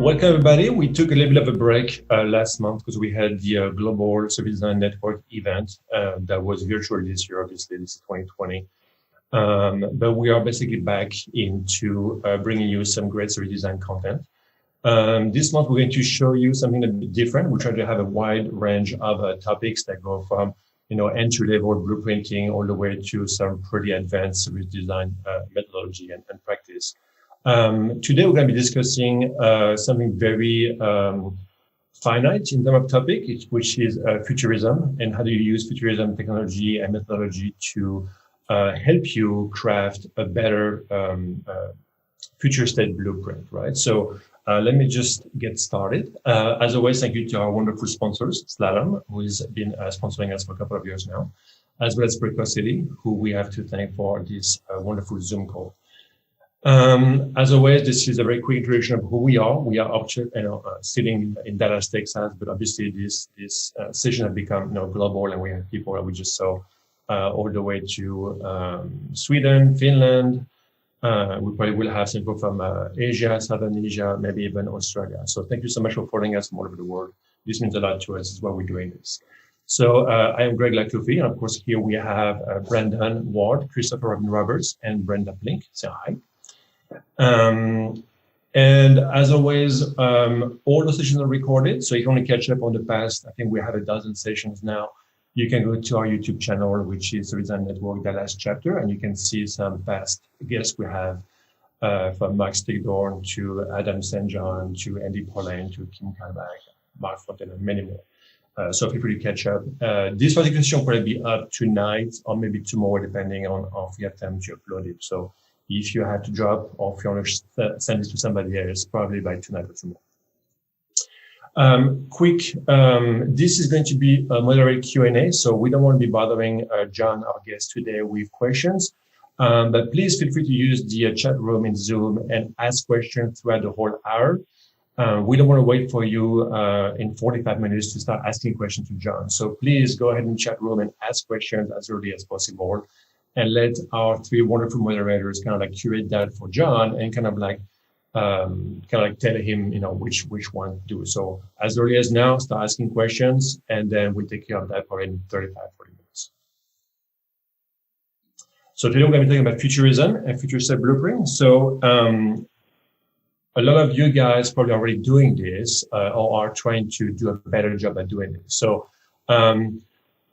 Welcome everybody. We took a little bit of a break last month because we had the Global Service Design Network event that was virtual this year. Obviously, this is 2020. But we are basically back into bringing you some great service design content. This month, we're going to show you something a bit different. We try to have a wide range of topics that go from, entry-level blueprinting all the way to some pretty advanced service design methodology and practice. Today, we're going to be discussing something very finite in terms of topic, which is futurism, and how do you use futurism technology and methodology to help you craft a better future state blueprint, right? So let me just get started. As always, thank you to our wonderful sponsors, Slalom, who has been sponsoring us for a couple of years now, as well as Precocity, who we have to thank for this wonderful Zoom call. As always, this is a very quick introduction of who we are. We are sitting in Dallas, Texas, but obviously this session has become global, and we have people that we just saw all the way to Sweden, Finland. We probably will have some people from Asia, Southern Asia, maybe even Australia. So thank you so much for following us from all over the world. This means a lot to us. Is why we're doing this. So I am Greg Lacloufie, and of course here we have Brendan Ward, Christopher Roberts, and Brenda Blink. Say hi. And as always, all the sessions are recorded. So if you want to catch up on the past, I think we have a dozen sessions now. You can go to our YouTube channel, which is the Design Network Dallas chapter, and you can see some past guests we have from Mark Stigdorn to Adam St. John to Andy Pauline to Kim Kalbach, Mark Fontaine, and many more. So feel free to catch up. This particular session will probably be up tonight or maybe tomorrow, depending on if you have time to upload it. So if you have to drop or if you want to send it to somebody else, probably by tonight or tomorrow. This is going to be a moderate Q&A, so we don't want to be bothering John, our guest today, with questions. But please feel free to use the chat room in Zoom and ask questions throughout the whole hour. We don't want to wait for you in 45 minutes to start asking questions to John. So please go ahead in the chat room and ask questions as early as possible, and let our three wonderful moderators kind of like curate that for John and kind of like tell him, which one to do. So as early as now, start asking questions, and then we'll take care of that for in 35, 40 minutes. So today we're going to be talking about futurism and future state blueprint. So a lot of you guys probably already doing this or are trying to do a better job at doing this. So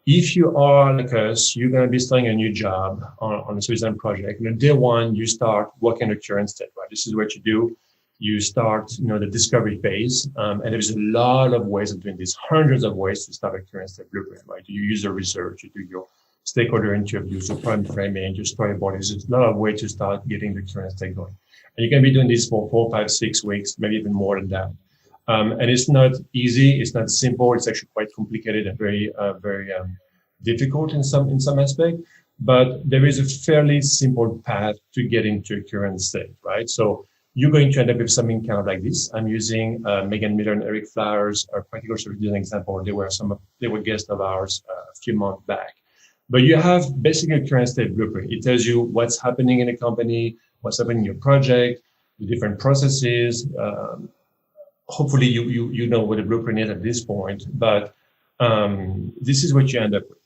if you are like us, you're going to be starting a new job on a service design project. Day one, you start working the current state, right? This is what you do. You start, the discovery phase, and there's a lot of ways of doing this, hundreds of ways to start a current state blueprint, right? You use your research, you do your stakeholder interviews, your problem framing, your storyboarding. There's a lot of ways to start getting the current state going. And you can be doing this for 4, 5, 6 weeks, maybe even more than that. And it's not easy. It's not simple. It's actually quite complicated and very difficult in some aspect. But there is a fairly simple path to get into a current state, right? So you're going to end up with something kind of like this. I'm using Megan Miller and Eric Flowers, our practical service design example. They were guests of ours a few months back. But you have basically a current state blueprint. It tells you what's happening in a company, what's happening in your project, the different processes. Hopefully you know what a blueprint is at this point, but this is what you end up with.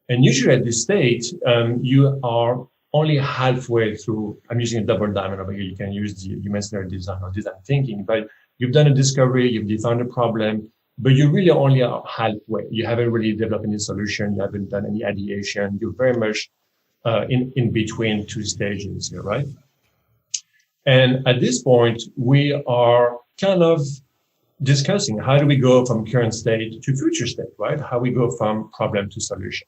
And usually at this stage, you are only halfway through. I'm using a double diamond over here. You can use the human-centered design or design thinking, but you've done a discovery, you've defined a problem, but you really only are halfway. You haven't really developed any solution. You haven't done any ideation. You're very much in between two stages here, right? And at this point, we are kind of discussing how do we go from current state to future state, right? How we go from problem to solution.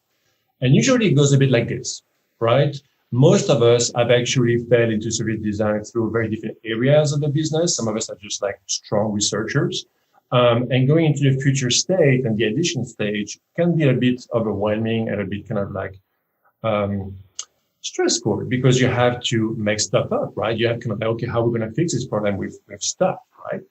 And usually it goes a bit like this, right? Most of us have actually fell into service design through very different areas of the business. Some of us are just like strong researchers. And going into the future state and the addition stage can be a bit overwhelming and a bit kind of like stressful, because you have to make stuff up, right? You have kind of like, okay, how are we going to fix this problem with stuff, right?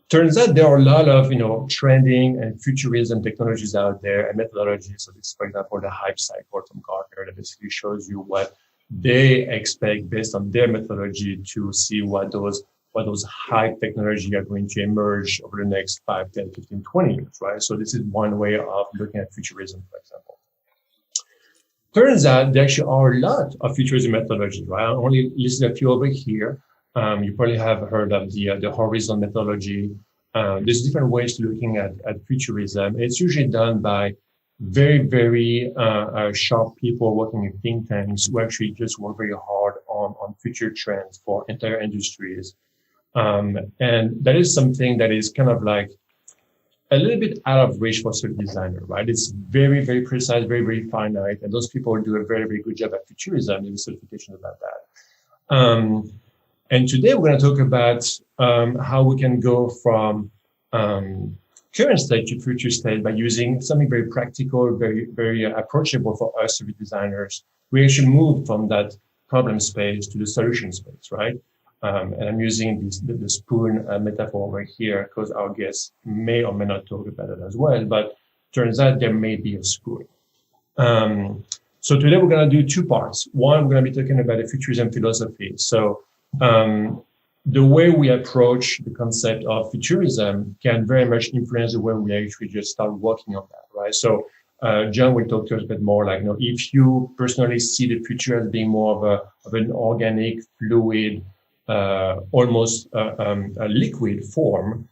Turns out there are a lot of, trending and futurism technologies out there and methodologies. So this, for example, the hype cycle from Gartner that basically shows you what they expect based on their methodology to see what those what those high technology are going to emerge over the next 5, 10, 15, 20 years, right? So this is one way of looking at futurism, for example. Turns out there actually are a lot of futurism methodologies, right? I only listed a few over here. You probably have heard of the horizon methodology. There's different ways to looking at futurism. It's usually done by very, very sharp people working in think tanks who actually just work very hard on future trends for entire industries. And that is something that is kind of like a little bit out of reach for certain designer, right? It's very, very precise, very, very finite. And those people do a very, very good job at futurism. There's certification about that. And today we're going to talk about how we can go from current state to future state by using something very practical, very, very approachable for us to be designers. We actually move from that problem space to the solution space, right? And I'm using the spoon metaphor over here because our guests may or may not talk about it as well, but turns out there may be a spoon. So today we're going to do two parts. One, we're going to be talking about the futurism philosophy. So the way we approach the concept of futurism can very much influence the way we actually just start working on that, right? So John will talk to us a bit more like, if you personally see the future as being more of an organic, fluid, almost a liquid form,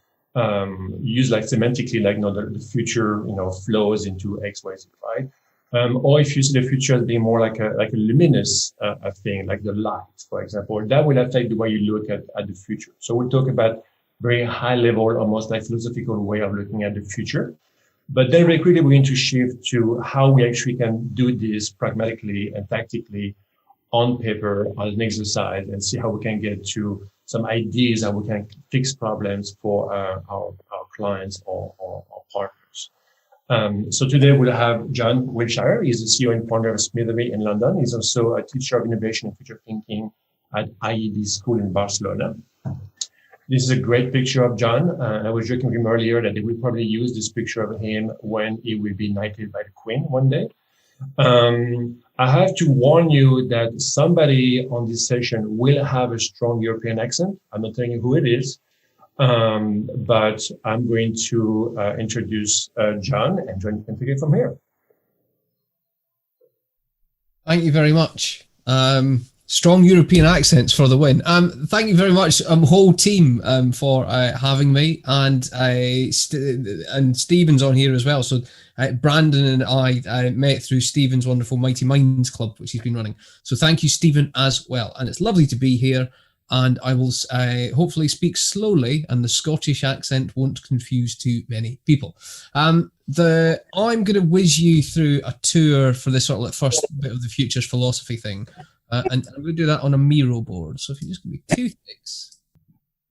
used like semantically, like, the future, flows into X, Y, Z, right? Or if you see the future as being more like a luminous thing, like the light, for example, that will affect the way you look at the future. So we'll talk about very high level, almost like philosophical way of looking at the future. But then very quickly, we're going to shift to how we actually can do this pragmatically and tactically on paper as an exercise and see how we can get to some ideas how we can fix problems for our clients or partners. So today we'll have John Willshire. He's the CEO and founder of Smithery in London. He's also a teacher of innovation and future thinking at IED School in Barcelona. This is a great picture of John. And I was joking with him earlier that they will probably use this picture of him when he will be knighted by the Queen one day. I have to warn you that somebody on this session will have a strong European accent. I'm not telling you who it is. But I'm going to introduce John, and John can take it from here. Thank you very much. Strong European accents for the win. Thank you very much, whole team, for having me, and Stephen's on here as well. So Brandon and I met through Stephen's wonderful Mighty Minds Club, which he's been running. So thank you, Stephen, as well. And it's lovely to be here. And I will hopefully speak slowly, and the Scottish accent won't confuse too many people. I'm going to whiz you through a tour for this sort of like first bit of the futures philosophy thing, and I'm going to do that on a Miro board. So if you just give me 2 ticks,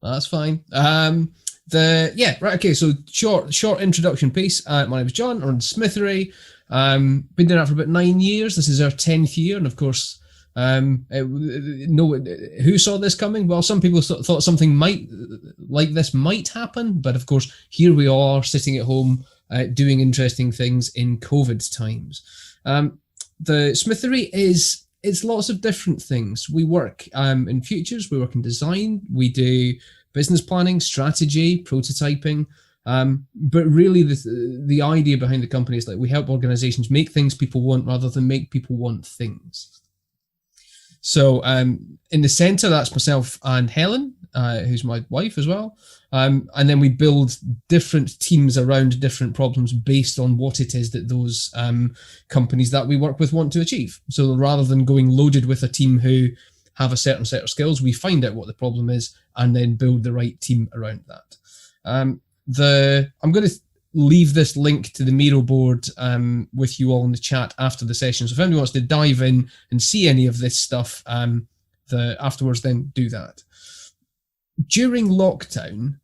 that's fine. Okay. So short introduction piece. My name is John. I'm on Smithery. Been doing that for about 9 years. This is our 10th year, and of course. Who saw this coming? Well, some people thought something like this might happen, but of course, here we are sitting at home doing interesting things in COVID times. The Smithery it's lots of different things. We work in futures, we work in design, we do business planning, strategy, prototyping. But really, the idea behind the company is that we help organizations make things people want rather than make people want things. So in the center, that's myself and Helen, who's my wife as well. And then we build different teams around different problems based on what it is that those companies that we work with want to achieve. So rather than going loaded with a team who have a certain set of skills, we find out what the problem is and then build the right team around that. I'm going to leave this link to the Miro board with you all in the chat after the session. So if anybody wants to dive in and see any of this stuff afterwards, then do that. During lockdown,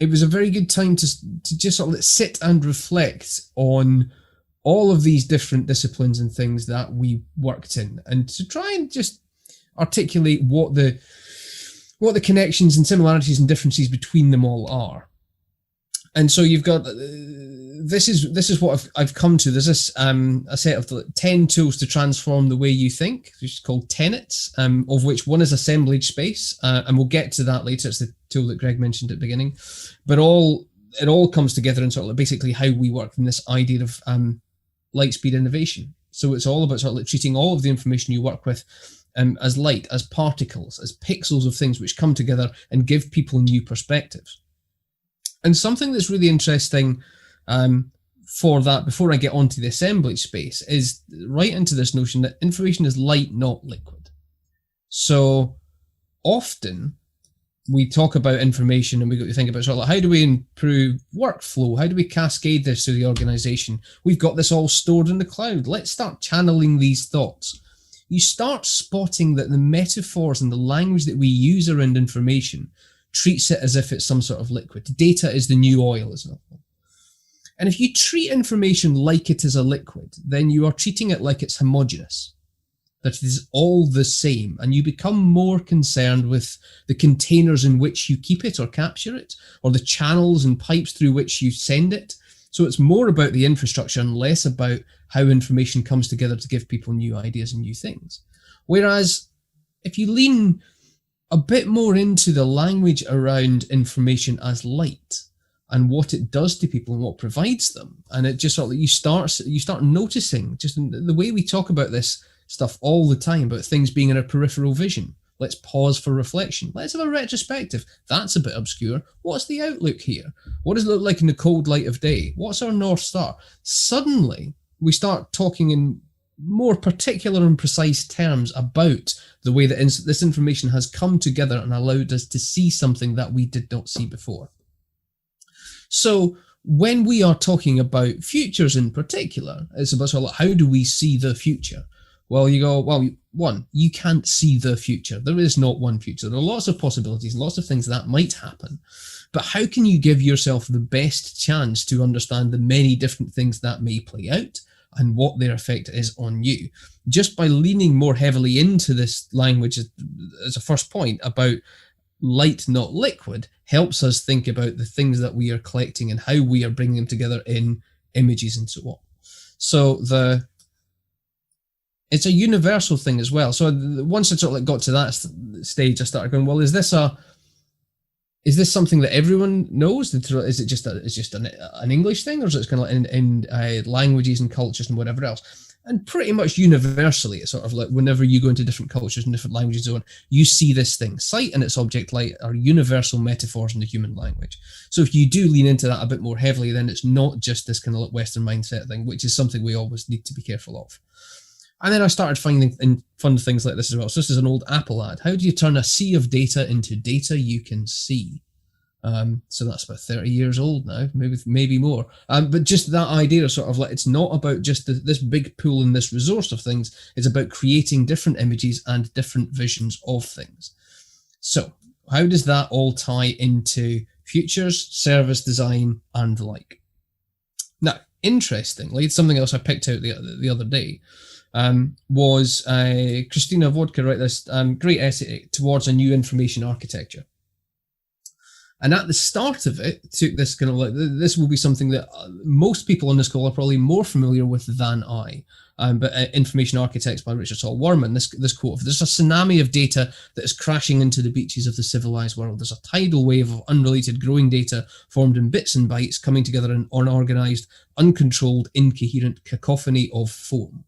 it was a very good time to just sort of sit and reflect on all of these different disciplines and things that we worked in, and to try and just articulate what the connections and similarities and differences between them all are. And so you've got this is what I've come to. There's this a set of 10 tools to transform the way you think, which is called tenets, of which one is assemblage space, and we'll get to that later. It's the tool that Greg mentioned at the beginning, but it all comes together in sort of basically how we work in this idea of light speed innovation. So it's all about sort of like treating all of the information you work with as light, as particles, as pixels of things which come together and give people new perspectives. And something that's really interesting for that, before I get onto the assemblage space, is right into this notion that information is light, not liquid. So often we talk about information and we got to think about sort of like, how do we improve workflow? How do we cascade this through the organization? We've got this all stored in the cloud. Let's start channeling these thoughts. You start spotting that the metaphors and the language that we use around information treats it as if it's some sort of liquid. Data is the new oil, isn't it? And if you treat information like it is a liquid, then you are treating it like it's homogeneous, that it is all the same, and you become more concerned with the containers in which you keep it or capture it, or the channels and pipes through which you send it. So it's more about the infrastructure and less about how information comes together to give people new ideas and new things. Whereas if you lean a bit more into the language around information as light and what it does to people and what provides them, and it just sort of, you start noticing just in the way we talk about this stuff all the time about things being in our peripheral vision. Let's pause for reflection. Let's have a retrospective. That's a bit obscure. What's the outlook here? What does it look like in the cold light of day? What's our North Star? Suddenly, we start talking in more particular and precise terms about the way that this information has come together and allowed us to see something that we did not see before. So when we are talking about futures in particular, it's about sort of like, how do we see the future? Well, you go, well, one, you can't see the future. There is not one future. There are lots of possibilities, lots of things that might happen. But how can you give yourself the best chance to understand the many different things that may play out and what their effect is on you? Just by leaning more heavily into this language as a first point about light, not liquid, helps us think about the things that we are collecting and how we are bringing them together in images and so on. So it's a universal thing as well. So once I sort of like got to that stage, I started going, well, is this something that everyone knows? Is it just an English thing, or is it kind of like in languages and cultures and whatever else? And pretty much universally, it's sort of like whenever you go into different cultures and different languages and so on, you see this thing. Sight and its object light are universal metaphors in the human language. So if you do lean into that a bit more heavily, then it's not just this kind of like Western mindset thing, which is something we always need to be careful of. And then I started finding fun things like this as well. So this is an old Apple ad. How do you turn a sea of data into data you can see? So that's about 30 years old now, maybe more. But just that idea of sort of like, it's not about just this big pool and this resource of things. It's about creating different images and different visions of things. So how does that all tie into futures, service design, and the like? Now, interestingly, it's something else I picked out the other day. Was Christina Vodka wrote this great essay towards a new information architecture. And at the start of it, took this kind of like, this will be something that most people on this call are probably more familiar with than I. But Information Architects by Richard Saul Wurman, this quote, there's a tsunami of data that is crashing into the beaches of the civilized world. There's a tidal wave of unrelated growing data formed in bits and bytes coming together in unorganized, uncontrolled, incoherent cacophony of form.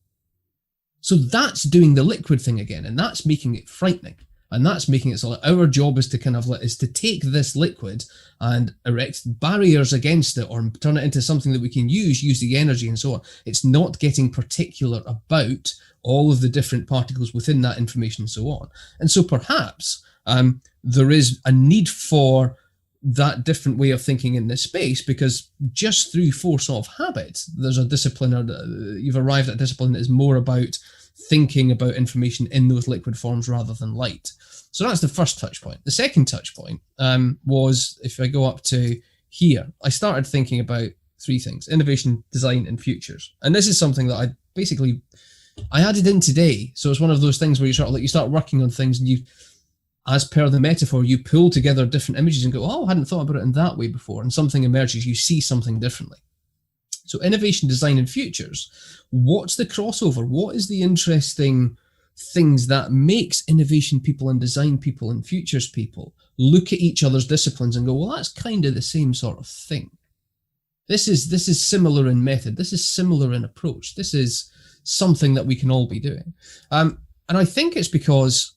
So that's doing the liquid thing again, and that's making it frightening. And that's making it so like our job is to take this liquid and erect barriers against it, or turn it into something that we can use the energy and so on. It's not getting particular about all of the different particles within that information and so on. And so perhaps there is a need for that different way of thinking in this space, because just through force of habit, there's a discipline, or you've arrived at a discipline that is more about thinking about information in those liquid forms rather than light. So that's the first touch point. The second touch point was, if I go up to here, I started thinking about three things: innovation, design, and futures. And this is something that I added in today. So it's one of those things where you sort of like, you start working on things and you, as per the metaphor, you pull together different images and go, oh, I hadn't thought about it in that way before. And something emerges, you see something differently. So innovation, design, and futures. What's the crossover? What is the interesting things that makes innovation people and design people and futures people look at each other's disciplines and go, well, that's kind of the same sort of thing. This is similar in method. This is similar in approach. This is something that we can all be doing. And I think it's because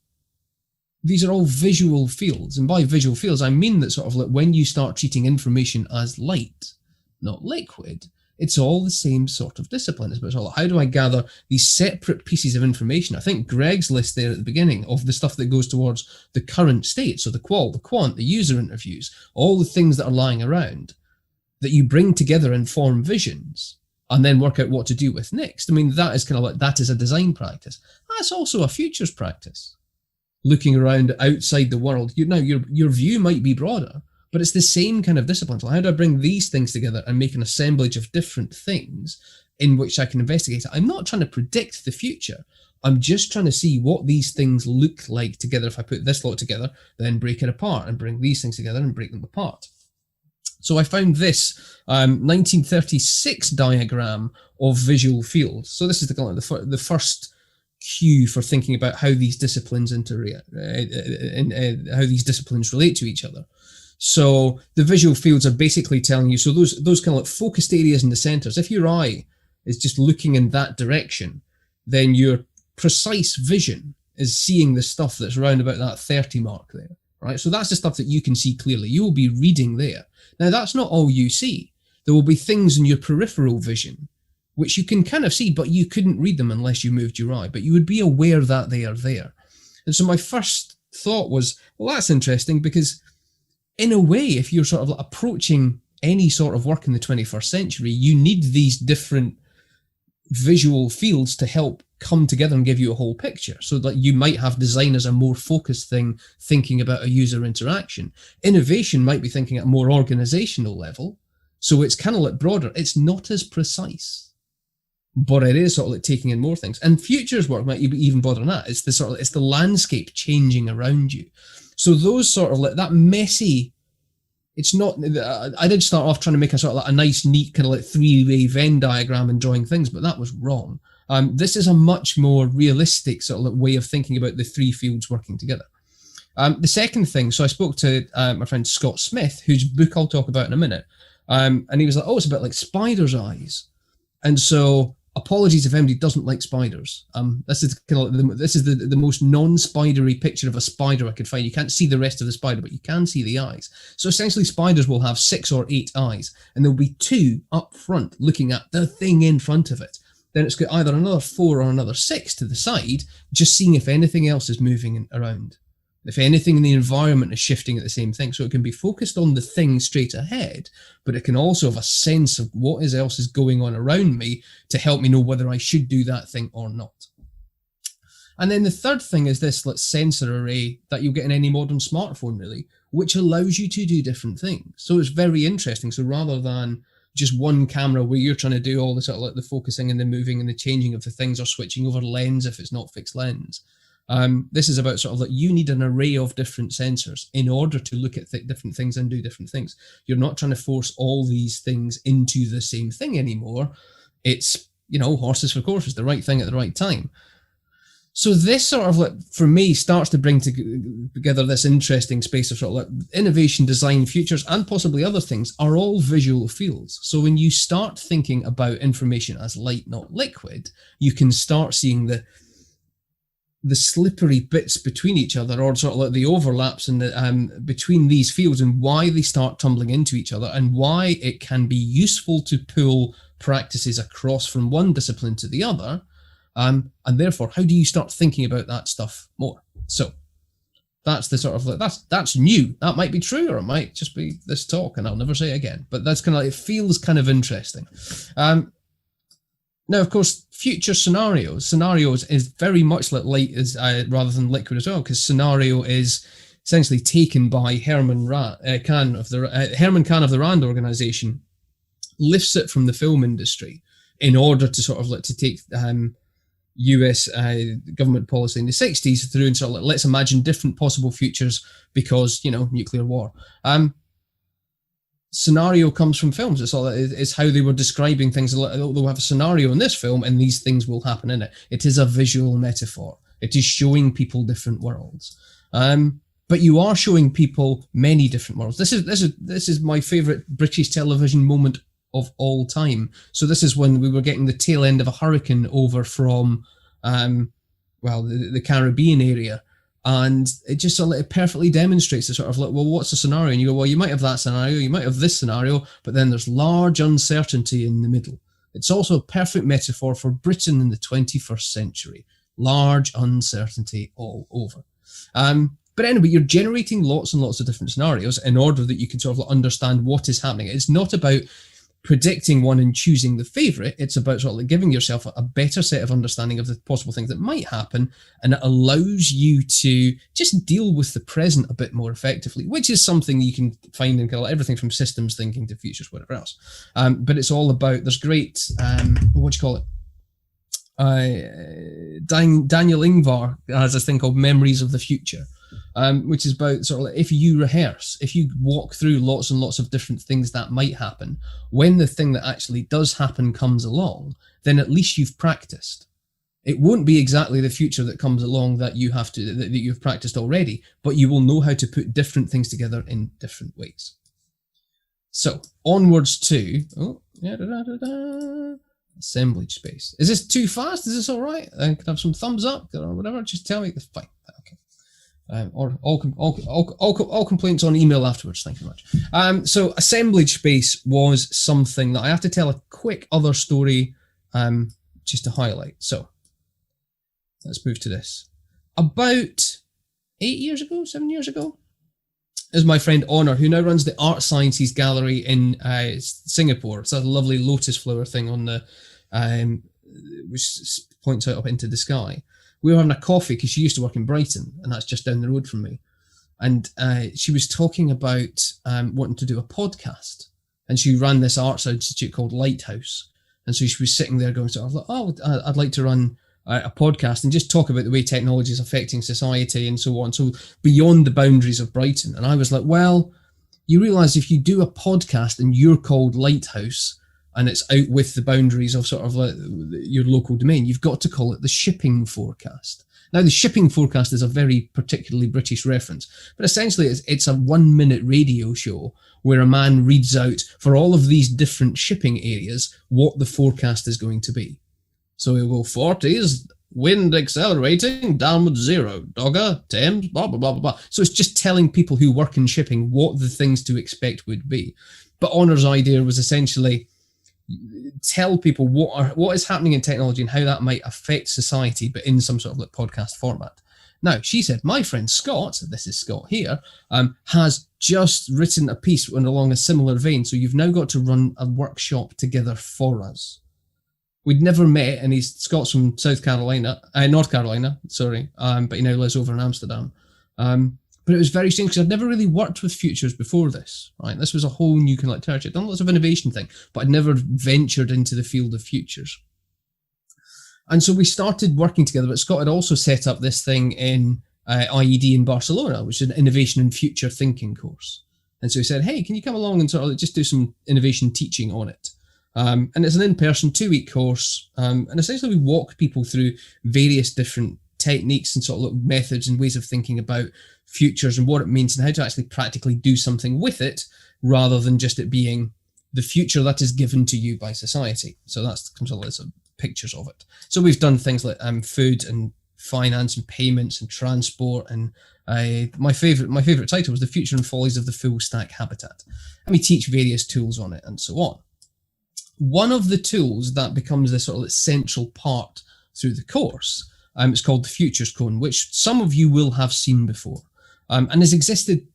these are all visual fields. And by visual fields, I mean that sort of like when you start treating information as light, not liquid, it's all the same sort of discipline. It's about how do I gather these separate pieces of information? I think Greg's list there at the beginning of the stuff that goes towards the current state, so the qual, the quant, the user interviews, all the things that are lying around that you bring together and form visions and then work out what to do with next. I mean, that is kind of like, that is a design practice. That's also a futures practice. Looking around outside the world, your view might be broader, but it's the same kind of discipline. So how do I bring these things together and make an assemblage of different things in which I can investigate it? I'm not trying to predict the future. I'm just trying to see what these things look like together. If I put this lot together, then break it apart and bring these things together and break them apart. So I found this 1936 diagram of visual fields. So this is the first cue for thinking about how these disciplines how these disciplines relate to each other. So the visual fields are basically telling you, so those kind of like focused areas in the centers, if your eye is just looking in that direction, then your precise vision is seeing the stuff that's around about that 30 mark there, right? So that's the stuff that you can see clearly. You will be reading there. Now, that's not all you see. There will be things in your peripheral vision which you can kind of see, but you couldn't read them unless you moved your eye, but you would be aware that they are there. And so my first thought was, well, that's interesting, because in a way, if you're sort of approaching any sort of work in the 21st century, you need these different visual fields to help come together and give you a whole picture. So that you might have design as a more focused thing, thinking about a user interaction. Innovation might be thinking at a more organizational level. So it's kind of like broader. It's not as precise, but it is sort of like taking in more things. And futures work might be even broader than that. It's it's the landscape changing around you. So those sort of like that messy, it's not, I did start off trying to make a sort of like a nice, neat kind of like three-way Venn diagram and drawing things, but that was wrong. This is a much more realistic sort of like way of thinking about the three fields working together. The second thing, so I spoke to my friend Scott Smith, whose book I'll talk about in a minute. And he was like, oh, it's a bit like spider's eyes. And so apologies if anybody doesn't like spiders. This is kind of like the most non-spidery picture of a spider I could find. You can't see the rest of the spider, but you can see the eyes. So essentially spiders will have 6 or 8 eyes, and there'll be 2 up front looking at the thing in front of it. Then it's got either another 4 or another 6 to the side, just seeing if anything else is moving around. If anything in the environment is shifting at the same thing. So it can be focused on the thing straight ahead, but it can also have a sense of what else is going on around me to help me know whether I should do that thing or not. And then the third thing is this sensor array that you'll get in any modern smartphone, really, which allows you to do different things. So it's very interesting. So rather than just one camera where you're trying to do all the sort of like the focusing and the moving and the changing of the things, or switching over lens if it's not fixed lens, this is about sort of like you need an array of different sensors in order to look at different things and do different things. You're not trying to force all these things into the same thing anymore. It's, horses for courses, the right thing at the right time. So this sort of like, for me, starts to bring together this interesting space of sort of like innovation, design, futures, and possibly other things are all visual fields. So when you start thinking about information as light, not liquid, you can start seeing the slippery bits between each other, or sort of like the overlaps in between these fields, and why they start tumbling into each other, and why it can be useful to pull practices across from one discipline to the other. And therefore, how do you start thinking about that stuff more? So that's the sort of like, that's new. That might be true, or it might just be this talk and I'll never say it again. But that's kind of like, it feels kind of interesting. Now, of course, future scenarios is very much like light as rather than liquid as well, because scenario is essentially taken by Herman Kahn of the Rand organization, lifts it from the film industry in order to sort of like to take US government policy in the 60s through and sort of like, let's imagine different possible futures because, nuclear war. scenario comes from films. It's how they were describing things. They'll have a scenario in this film and these things will happen in it. It is a visual metaphor. It is showing people different worlds. But you are showing people many different worlds. This is my favorite British television moment of all time. So this is when we were getting the tail end of a hurricane over from the Caribbean area. And it just it perfectly demonstrates the sort of like, well, what's the scenario? And you go, well, you might have that scenario, you might have this scenario, but then there's large uncertainty in the middle. It's also a perfect metaphor for Britain in the 21st century. Large uncertainty all over. But anyway, you're generating lots and lots of different scenarios in order that you can sort of understand what is happening. It's not about predicting one and choosing the favorite. It's about sort of like giving yourself a better set of understanding of the possible things that might happen, and it allows you to just deal with the present a bit more effectively, which is something you can find in kind of everything from systems thinking to futures, whatever else. But it's all about, there's great, what do you call it? Daniel Ingvar has this thing called Memories of the Future, which is about sort of like, if you rehearse, if you walk through lots and lots of different things that might happen, when the thing that actually does happen comes along, then at least you've practiced. It won't be exactly the future that comes along that you have to, that you've practiced already, but you will know how to put different things together in different ways. So onwards to, assemblage space. Is this too fast? Is this all right? I could have some thumbs up or whatever. Just tell me. Fine. Okay. Or all complaints on email afterwards. Thank you very much. So assemblage space was something that I have to tell a quick other story just to highlight. So let's move to this. About 7 years ago, is my friend Honor, who now runs the Art Sciences Gallery in Singapore. It's a lovely lotus flower thing on the, which points out up into the sky. We were having a coffee because she used to work in Brighton, and that's just down the road from me. And she was talking about wanting to do a podcast, and she ran this arts institute called Lighthouse. And so she was sitting there going sort of like, oh, I'd like to run a podcast and just talk about the way technology is affecting society and so on. So beyond the boundaries of Brighton. And I was like, well, you realise if you do a podcast and you're called Lighthouse and it's out with the boundaries of sort of like your local domain, you've got to call it the shipping forecast. Now, the shipping forecast is a very particularly British reference, but essentially it's a 1 minute radio show where a man reads out for all of these different shipping areas what the forecast is going to be. So he'll go 40s, wind accelerating, downward 0, Dogger, Thames, blah, blah, blah, blah, blah. So it's just telling people who work in shipping what the things to expect would be. But Honor's idea was essentially tell people what is happening in technology and how that might affect society, but in some sort of like podcast format. Now, she said, my friend Scott, this is Scott here, has just written a piece along a similar vein. So you've now got to run a workshop together for us. We'd never met, and Scott's from North Carolina, but he now lives over in Amsterdam. But it was very strange because I'd never really worked with futures before this, right? This was a whole new kind of like territory. I'd done lots of innovation thing, but I'd never ventured into the field of futures. And so we started working together, but Scott had also set up this thing in IED in Barcelona, which is an innovation and future thinking course. And so he said, hey, can you come along and sort of just do some innovation teaching on it? And it's an in-person 2-week course. And essentially we walk people through various different techniques and sort of methods and ways of thinking about futures and what it means and how to actually practically do something with it rather than just it being the future that is given to you by society. So that's some pictures of it. So we've done things like food and finance and payments and transport, and my favorite title was The Future and Follies of the Full Stack Habitat. And we teach various tools on it and so on. One of the tools that becomes this sort of central part through the course, it's called the Futures Cone, which some of you will have seen before, and has existed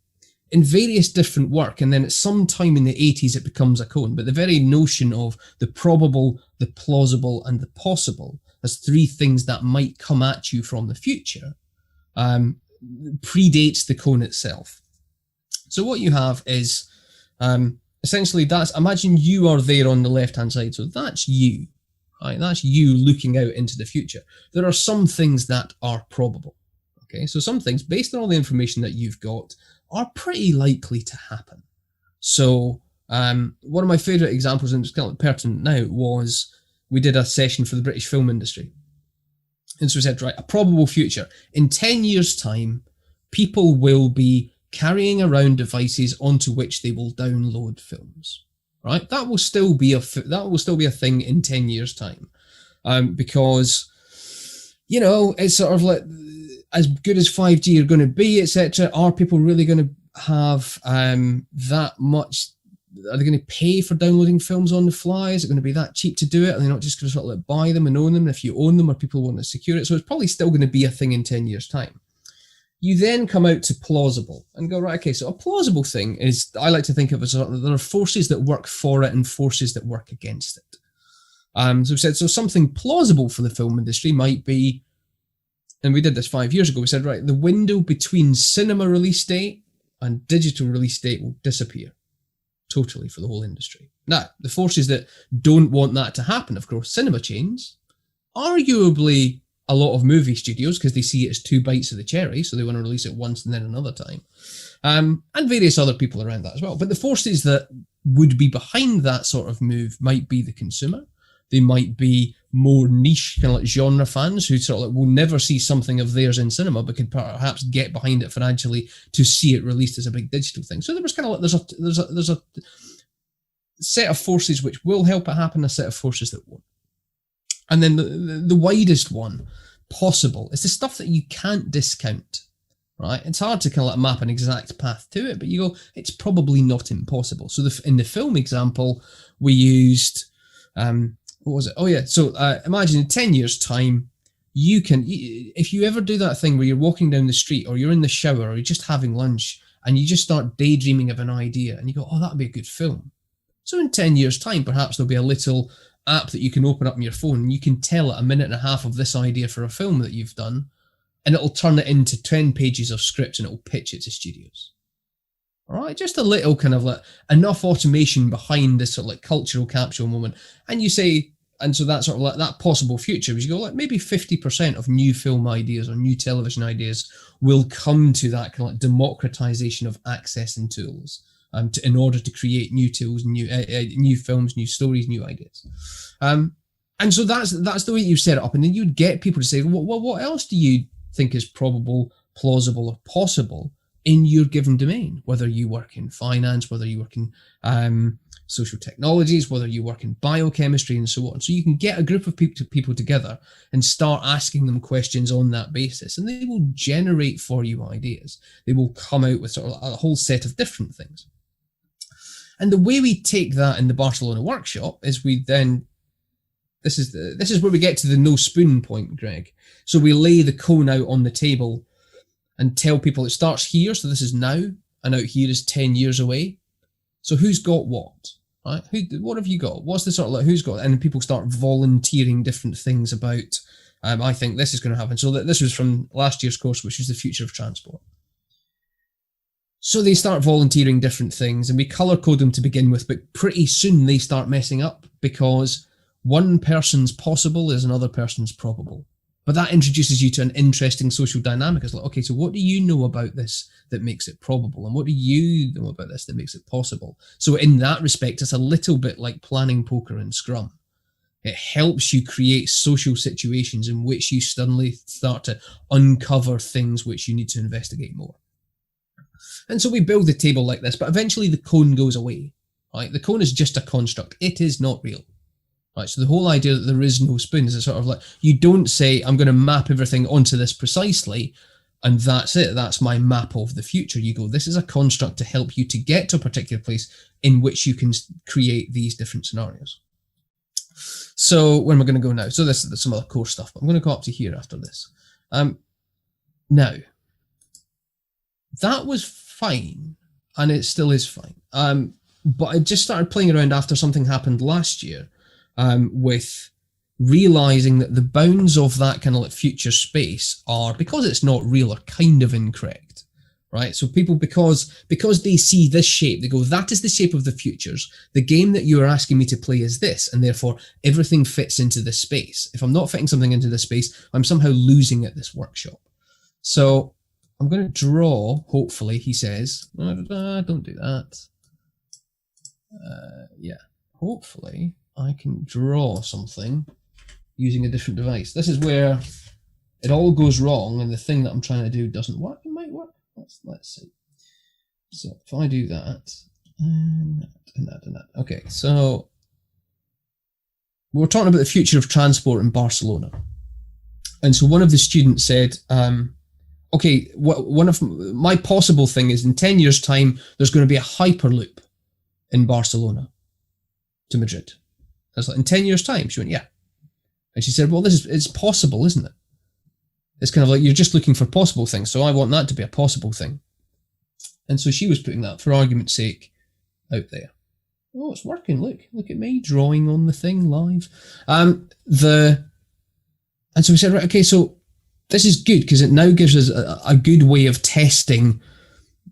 in various different work. And then at some time in the 80s, it becomes a cone. But the very notion of the probable, the plausible, and the possible as 3 things that might come at you from the future predates the cone itself. So what you have is essentially imagine you are there on the left-hand side. So that's you, right? That's you looking out into the future. There are some things that are probable. Okay, so some things, based on all the information that you've got, are pretty likely to happen. So One of my favourite examples, and it's kind of pertinent now, was we did a session for the British film industry. And so we said, right, a probable future. In 10 years' time, people will be carrying around devices onto which they will download films. Right? That will still be a thing in 10 years' time. Because, you know, it's sort of like as good as 5G are going to be, etc. Are people really going to have that much? Are they going to pay for downloading films on the fly? Is it going to be that cheap to do it? Are they not just going to sort of like buy them and own them? And if you own them, or people want to secure it? So it's probably still going to be a thing in 10 years' time. You then come out to plausible and go, right, okay, so a plausible thing is, I like to think of it as there are forces that work for it and forces that work against it. So we said, so something plausible for the film industry might be, and we did this 5 years ago, we said, right, the window between cinema release date and digital release date will disappear totally for the whole industry. Now, the forces that don't want that to happen, of course, cinema chains, arguably a lot of movie studios, because they see it as 2 bites of the cherry, so they want to release it once and then another time, and various other people around that as well. But the forces that would be behind that sort of move might be the consumer. They might be more niche, kind of like genre fans who sort of like will never see something of theirs in cinema, but could perhaps get behind it financially to see it released as a big digital thing. So there was kind of like there's a set of forces which will help it happen, a set of forces that won't. And then the widest one possible is the stuff that you can't discount, right? It's hard to kind of like map an exact path to it, but you go, it's probably not impossible. So in the film example, we used, what was it? Oh yeah. So imagine in 10 years time, you can, if you ever do that thing where you're walking down the street or you're in the shower or you're just having lunch and you just start daydreaming of an idea and you go, oh, that'd be a good film. So in 10 years time, perhaps there'll be a little app that you can open up on your phone and you can tell it a minute and a half of this idea for a film that you've done, and it'll turn it into 10 pages of scripts and it'll pitch it to studios. All right, just a little kind of like enough automation behind this sort of like cultural capsule moment. And you say, and so that sort of like that possible future is you go like maybe 50% of new film ideas or new television ideas will come to that kind of like democratization of access and tools. In order to create new tools, new films, new stories, new ideas, and so that's the way you set it up, and then you'd get people to say, well, what else do you think is probable, plausible, or possible in your given domain? Whether you work in finance, whether you work in social technologies, whether you work in biochemistry, and so on. So you can get a group of people together and start asking them questions on that basis, and they will generate for you ideas. They will come out with sort of a whole set of different things. And the way we take that in the Barcelona workshop is we then, this is where we get to the no spoon point, Greg. So we lay the cone out on the table and tell people it starts here, so this is now, and out here is 10 years away. So who's got what? Right? What have you got? What's the sort of like, who's got? And people start volunteering different things about, I think this is going to happen. So this was from last year's course, which is the future of transport. So they start volunteering different things and we color code them to begin with, but pretty soon they start messing up because one person's possible is another person's probable. But that introduces you to an interesting social dynamic. It's like, okay, so what do you know about this that makes it probable? And what do you know about this that makes it possible? So in that respect, it's a little bit like planning poker and Scrum. It helps you create social situations in which you suddenly start to uncover things which you need to investigate more. And so we build the table like this, but eventually the cone goes away. Right? The cone is just a construct. It is not real. Right? So the whole idea that there is no spoon is a sort of like, you don't say, I'm going to map everything onto this precisely, and that's it. That's my map of the future. You go, this is a construct to help you to get to a particular place in which you can create these different scenarios. So where am I going to go now? So this is some other core stuff, but I'm going to go up to here after this. Now, that was fine, and it still is fine. But I just started playing around after something happened last year with realizing that the bounds of that kind of like future space are, because it's not real, are kind of incorrect, right? So people, because they see this shape, they go, that is the shape of the futures. The game that you are asking me to play is this, and therefore everything fits into this space. If I'm not fitting something into this space, I'm somehow losing at this workshop. So I'm going to draw, hopefully, he says. Don't do that. yeah, hopefully I can draw something using a different device. This is where it all goes wrong and the thing that I'm trying to do doesn't work. It might work. Let's see. So if I do that, and that. Okay, so we were talking about the future of transport in Barcelona. And so one of the students said, okay, one of my possible thing is in 10 years' time, there's going to be a hyperloop in Barcelona to Madrid. I was like, in 10 years' time? She went, yeah. And she said, well, it's possible, isn't it? It's kind of like you're just looking for possible things. So I want that to be a possible thing. And so she was putting that, for argument's sake, out there. Oh, it's working. Look at me drawing on the thing live. And so we said, right, okay, so this is good because it now gives us a good way of testing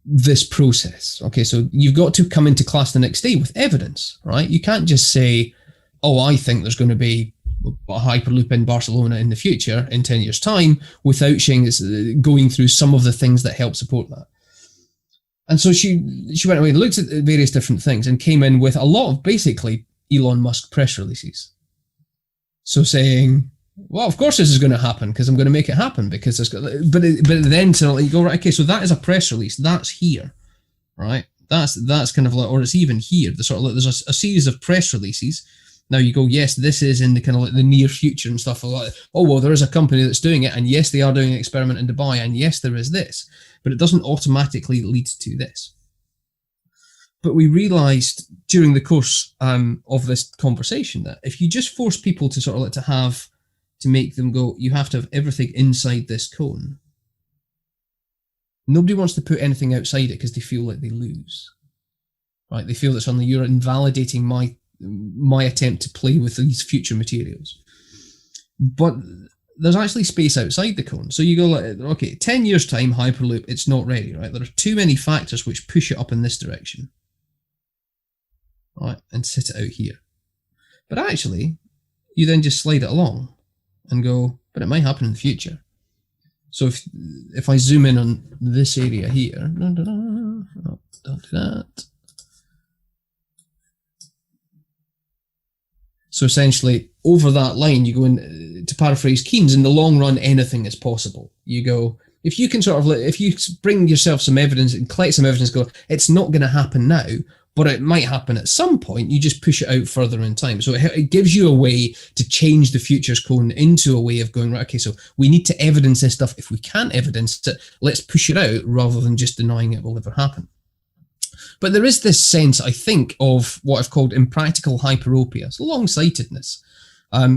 this process. Okay, so you've got to come into class the next day with evidence, right? You can't just say, oh, I think there's going to be a hyperloop in Barcelona in the future in 10 years' time without going through some of the things that help support that. And so she went away and looked at various different things and came in with a lot of basically Elon Musk press releases. So saying, well, of course this is going to happen because I'm going to make it happen because it's got, but then to you go, right, okay, so that is a press release. That's here, right? That's kind of like, or it's even here. There's a series of press releases. Now you go, yes, this is in the kind of like the near future and stuff like that. Oh, well, there is a company that's doing it. And yes, they are doing an experiment in Dubai. And yes, there is this, but it doesn't automatically lead to this. But we realized during the course of this conversation that if you just force people to sort of like to make them go, you have to have everything inside this cone. Nobody wants to put anything outside it because they feel like they lose, right? They feel that suddenly you're invalidating my attempt to play with these future materials. But there's actually space outside the cone. So you go like, okay, 10 years time, Hyperloop, it's not ready, right? There are too many factors which push it up in this direction, right? And sit it out here. But actually, you then just slide it along and go, but it might happen in the future. So if I zoom in on this area here, don't do that. So essentially, over that line, you go in, to paraphrase Keynes, in the long run, anything is possible. You go, if you can sort of, if you bring yourself some evidence and collect some evidence, go, it's not going to happen now, but it might happen at some point, you just push it out further in time. So it gives you a way to change the futures cone into a way of going, right, okay, so we need to evidence this stuff. If we can't evidence it, let's push it out rather than just denying it will ever happen. But there is this sense, I think, of what I've called impractical hyperopia, so long-sightedness,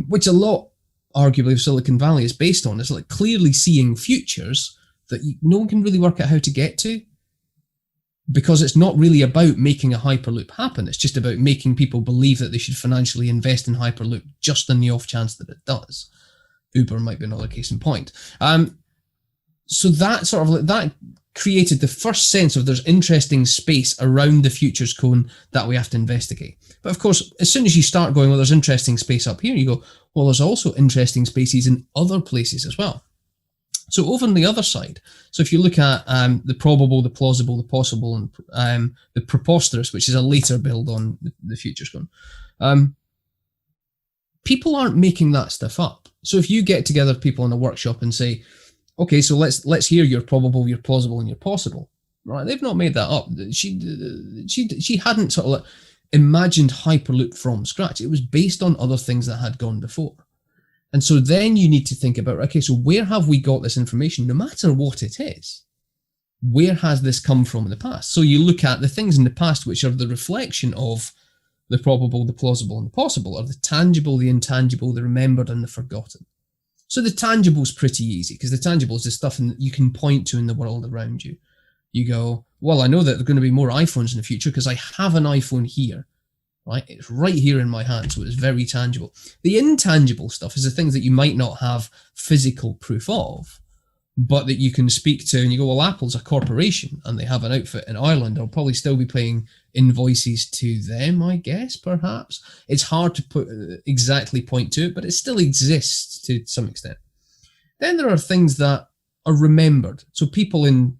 which a lot, arguably, of Silicon Valley is based on. It's like clearly seeing futures that no one can really work out how to get to, because it's not really about making a Hyperloop happen. It's just about making people believe that they should financially invest in Hyperloop just in the off chance that it does. Uber might be another case in point. So that sort of that created the first sense of there's interesting space around the futures cone that we have to investigate. But of course, as soon as you start going, well, there's interesting space up here, you go, well, there's also interesting spaces in other places as well. So over on the other side, so if you look at the probable, the plausible, the possible, and the preposterous, which is a later build on the futures cone, people aren't making that stuff up. So if you get together people in a workshop and say, okay, so let's hear your probable, your plausible, and your possible. Right? They've not made that up. She hadn't sort of like imagined Hyperloop from scratch. It was based on other things that had gone before. And so then you need to think about, okay, so where have we got this information, no matter what it is? Where has this come from in the past? So you look at the things in the past which are the reflection of the probable, the plausible, and the possible, or the tangible, the intangible, the remembered, and the forgotten. So the tangible is pretty easy because the tangible is the stuff that you can point to in the world around you. You go, well, I know that there are going to be more iPhones in the future because I have an iPhone here, right? It's right here in my hand, so it's very tangible. The intangible stuff is the things that you might not have physical proof of, but that you can speak to, and you go, well, Apple's a corporation and they have an outfit in Ireland. I'll probably still be paying invoices to them, I guess, perhaps. It's hard to exactly point to it, but it still exists to some extent. Then there are things that are remembered. So people in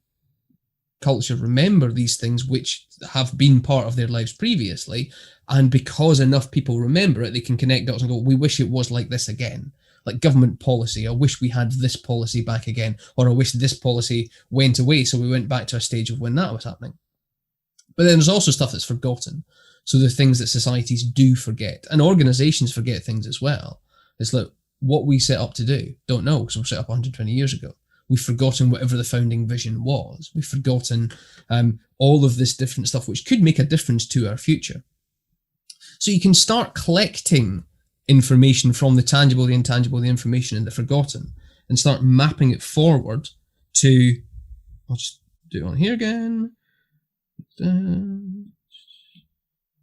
culture remember these things which have been part of their lives previously, and because enough people remember it, they can connect dots and go, we wish it was like this again. Like government policy, I wish we had this policy back again, or I wish this policy went away so we went back to a stage of when that was happening. But then there's also stuff that's forgotten. So the things that societies do forget, and organizations forget things as well. It's like, what we set up to do, don't know, because we were set up 120 years ago. We've forgotten whatever the founding vision was. We've forgotten all of this different stuff, which could make a difference to our future. So you can start collecting information from the tangible, the intangible, the information, and the forgotten, and start mapping it forward to, I'll just do it on here again.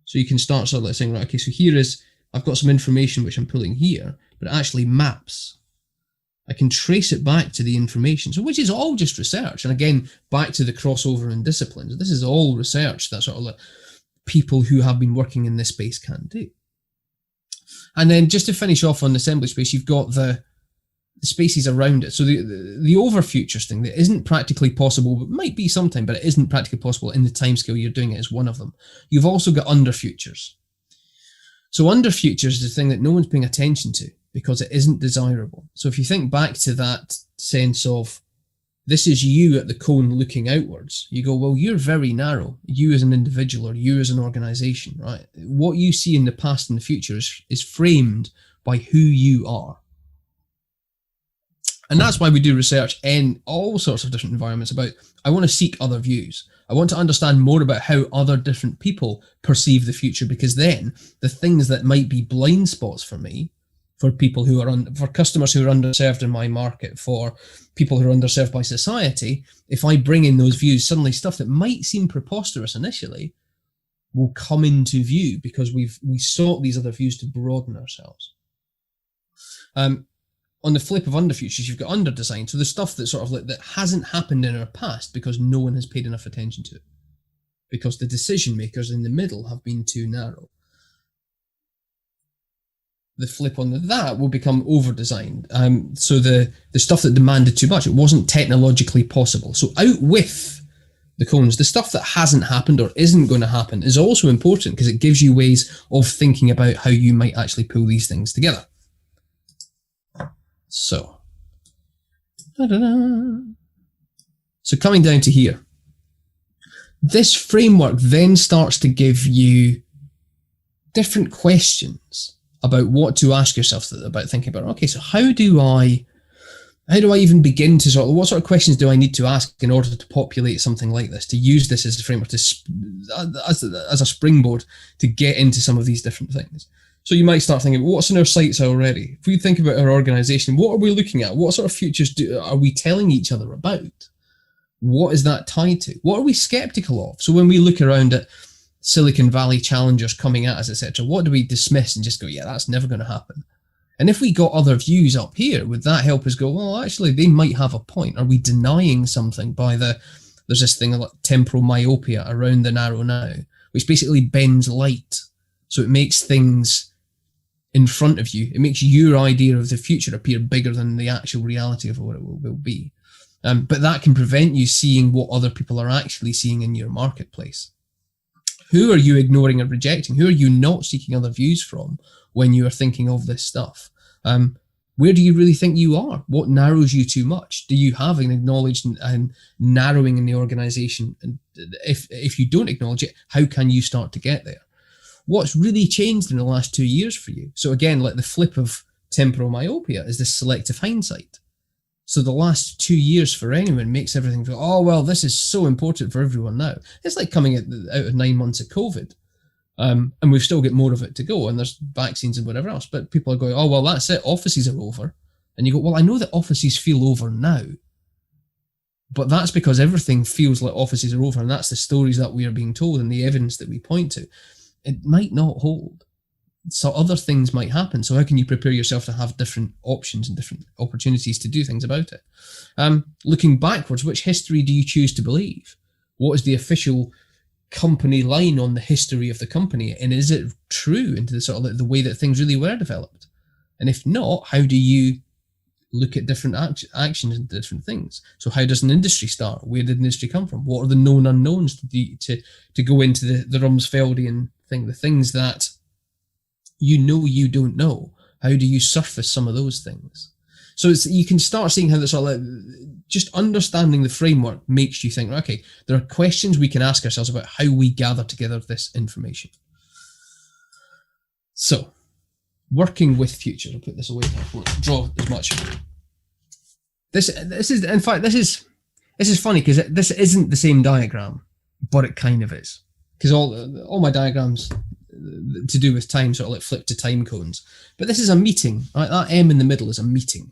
So you can start sort of like saying, right, okay, so here is, I've got some information which I'm pulling here, but it actually maps. I can trace it back to the information, so which is all just research. And again, back to the crossover in disciplines. This is all research that sort of like people who have been working in this space can do. And then just to finish off on the assembly space, you've got the spaces around it. So the over futures thing that isn't practically possible, but might be sometime, but it isn't practically possible in the timescale you're doing it is one of them. You've also got under futures. So under futures is the thing that no one's paying attention to because it isn't desirable. So if you think back to that sense of, this is you at the cone looking outwards, you go, well, you're very narrow, you as an individual or you as an organization, right? What you see in the past and the future is framed by who you are. And that's why we do research in all sorts of different environments about, I want to seek other views. I want to understand more about how other different people perceive the future, because then the things that might be blind spots for me, for people who are for customers who are underserved in my market, for people who are underserved by society, if I bring in those views, suddenly stuff that might seem preposterous initially will come into view because we sought these other views to broaden ourselves. On the flip of underfutures, you've got underdesign. So the stuff that sort of like that hasn't happened in our past because no one has paid enough attention to it, because the decision makers in the middle have been too narrow. The flip on that will become over-designed. So the stuff that demanded too much, it wasn't technologically possible. So out with the cones. The stuff that hasn't happened or isn't going to happen is also important because it gives you ways of thinking about how you might actually pull these things together. So, so coming down to here, this framework then starts to give you different questions about what to ask yourself about thinking about, okay, so how do I even begin to what sort of questions do I need to ask in order to populate something like this, to use this as a framework, as a springboard to get into some of these different things. So you might start thinking, what's in our sights already? If we think about our organization, what are we looking at? What sort of futures are we telling each other about? What is that tied to? What are we skeptical of? So when we look around at Silicon Valley challengers coming at us, etc., what do we dismiss and just go, yeah, that's never going to happen? And if we got other views up here, would that help us go, well, actually, they might have a point? Are we denying something by there's this thing like temporal myopia around the narrow now, which basically bends light. So it makes things in front of you, it makes your idea of the future appear bigger than the actual reality of what it will be. But that can prevent you seeing what other people are actually seeing in your marketplace. Who are you ignoring and rejecting? Who are you not seeking other views from when you are thinking of this stuff? Where do you really think you are? What narrows you too much? Do you have an acknowledged and narrowing in the organization? And if you don't acknowledge it, how can you start to get there? What's really changed in the last 2 years for you? So again, like the flip of temporal myopia is this selective hindsight. So the last 2 years for anyone makes everything feel, oh, well, this is so important for everyone now. It's like coming out of 9 months of COVID. And we've still got more of it to go, and there's vaccines and whatever else. But people are going, oh, well, that's it. Offices are over. And you go, well, I know that offices feel over now. But that's because everything feels like offices are over. And that's the stories that we are being told and the evidence that we point to. It might not hold. So other things might happen. So how can you prepare yourself to have different options and different opportunities to do things about it? Looking backwards, which history do you choose to believe? What is the official company line on the history of the company? And is it true into the sort of the way that things really were developed? And if not, how do you look at different actions and different things. So how does an industry start? Where did industry come from? What are the known unknowns to go into the Rumsfeldian thing, the things that you don't know? How do you surface some of those things? So you can start seeing how this all, just understanding the framework makes you think, okay, there are questions we can ask ourselves about how we gather together this information. So, working with futures. I'll put this away. I'll draw as much. This is funny because this isn't the same diagram, but it kind of is, because all my diagrams to do with time sort of like flip to time cones. But this is a meeting. Right? That M in the middle is a meeting.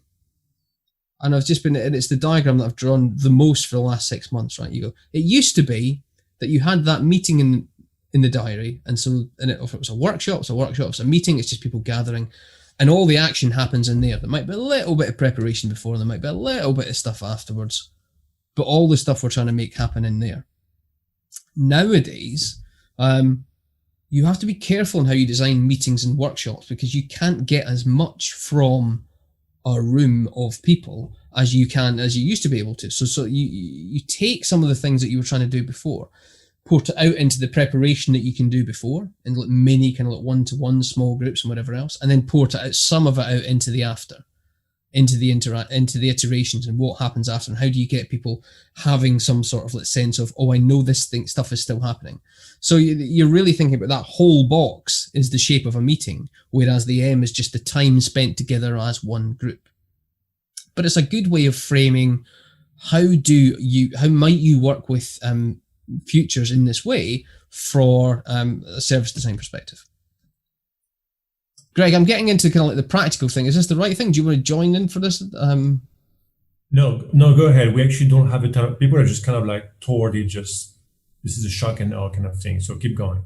And it's the diagram that I've drawn the most for the last 6 months, right? You go, it used to be that you had that meeting in the diary. And so, if it was a workshop, it's a meeting, it's just people gathering, and all the action happens in there. There might be a little bit of preparation before, there might be a little bit of stuff afterwards, but all the stuff we're trying to make happen in there. Nowadays, you have to be careful in how you design meetings and workshops, because you can't get as much from a room of people as you used to be able to. So you take some of the things that you were trying to do before, port it out into the preparation that you can do before, in like mini kind of like one-to-one small groups and whatever else, and then port it out, some of it out into the after, into the iterations and what happens after, and how do you get people having some sort of like sense of, oh, I know this stuff is still happening. So you're really thinking about that whole box is the shape of a meeting, whereas the M is just the time spent together as one group. But it's a good way of framing how might you work with futures in this way for a service design perspective. Greg, I'm getting into kind of like the practical thing. Is this the right thing? Do you want to join in for this? No, go ahead. We actually don't have a ton of people are just kind of like toward it. Just this is a shock and awe kind of thing. So keep going.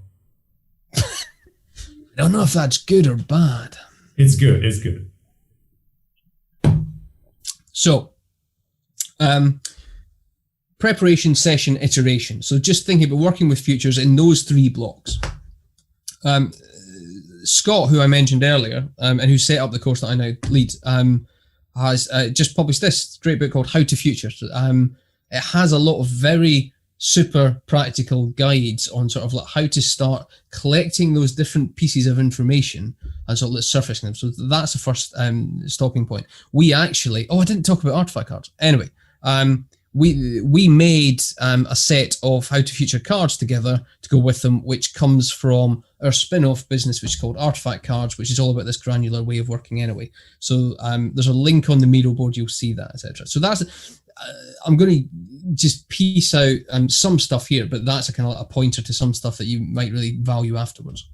I don't know if that's good or bad. It's good. It's good. So, preparation, session, iteration. So just thinking about working with futures in those three blocks. Scott, who I mentioned earlier, and who set up the course that I now lead, has just published this great book called How to Futures. It has a lot of very super practical guides on sort of like how to start collecting those different pieces of information and sort of like surfacing them. So that's the first stopping point. We actually, I didn't talk about artifact cards. Anyway, we made a set of How to Future cards together to go with them, which comes from our spin-off business, which is called Artifact Cards, which is all about this granular way of working anyway. So there's a link on the Miro board, you'll see that, etc. So that's, I'm going to just piece out some stuff here, but that's a kind of like a pointer to some stuff that you might really value afterwards.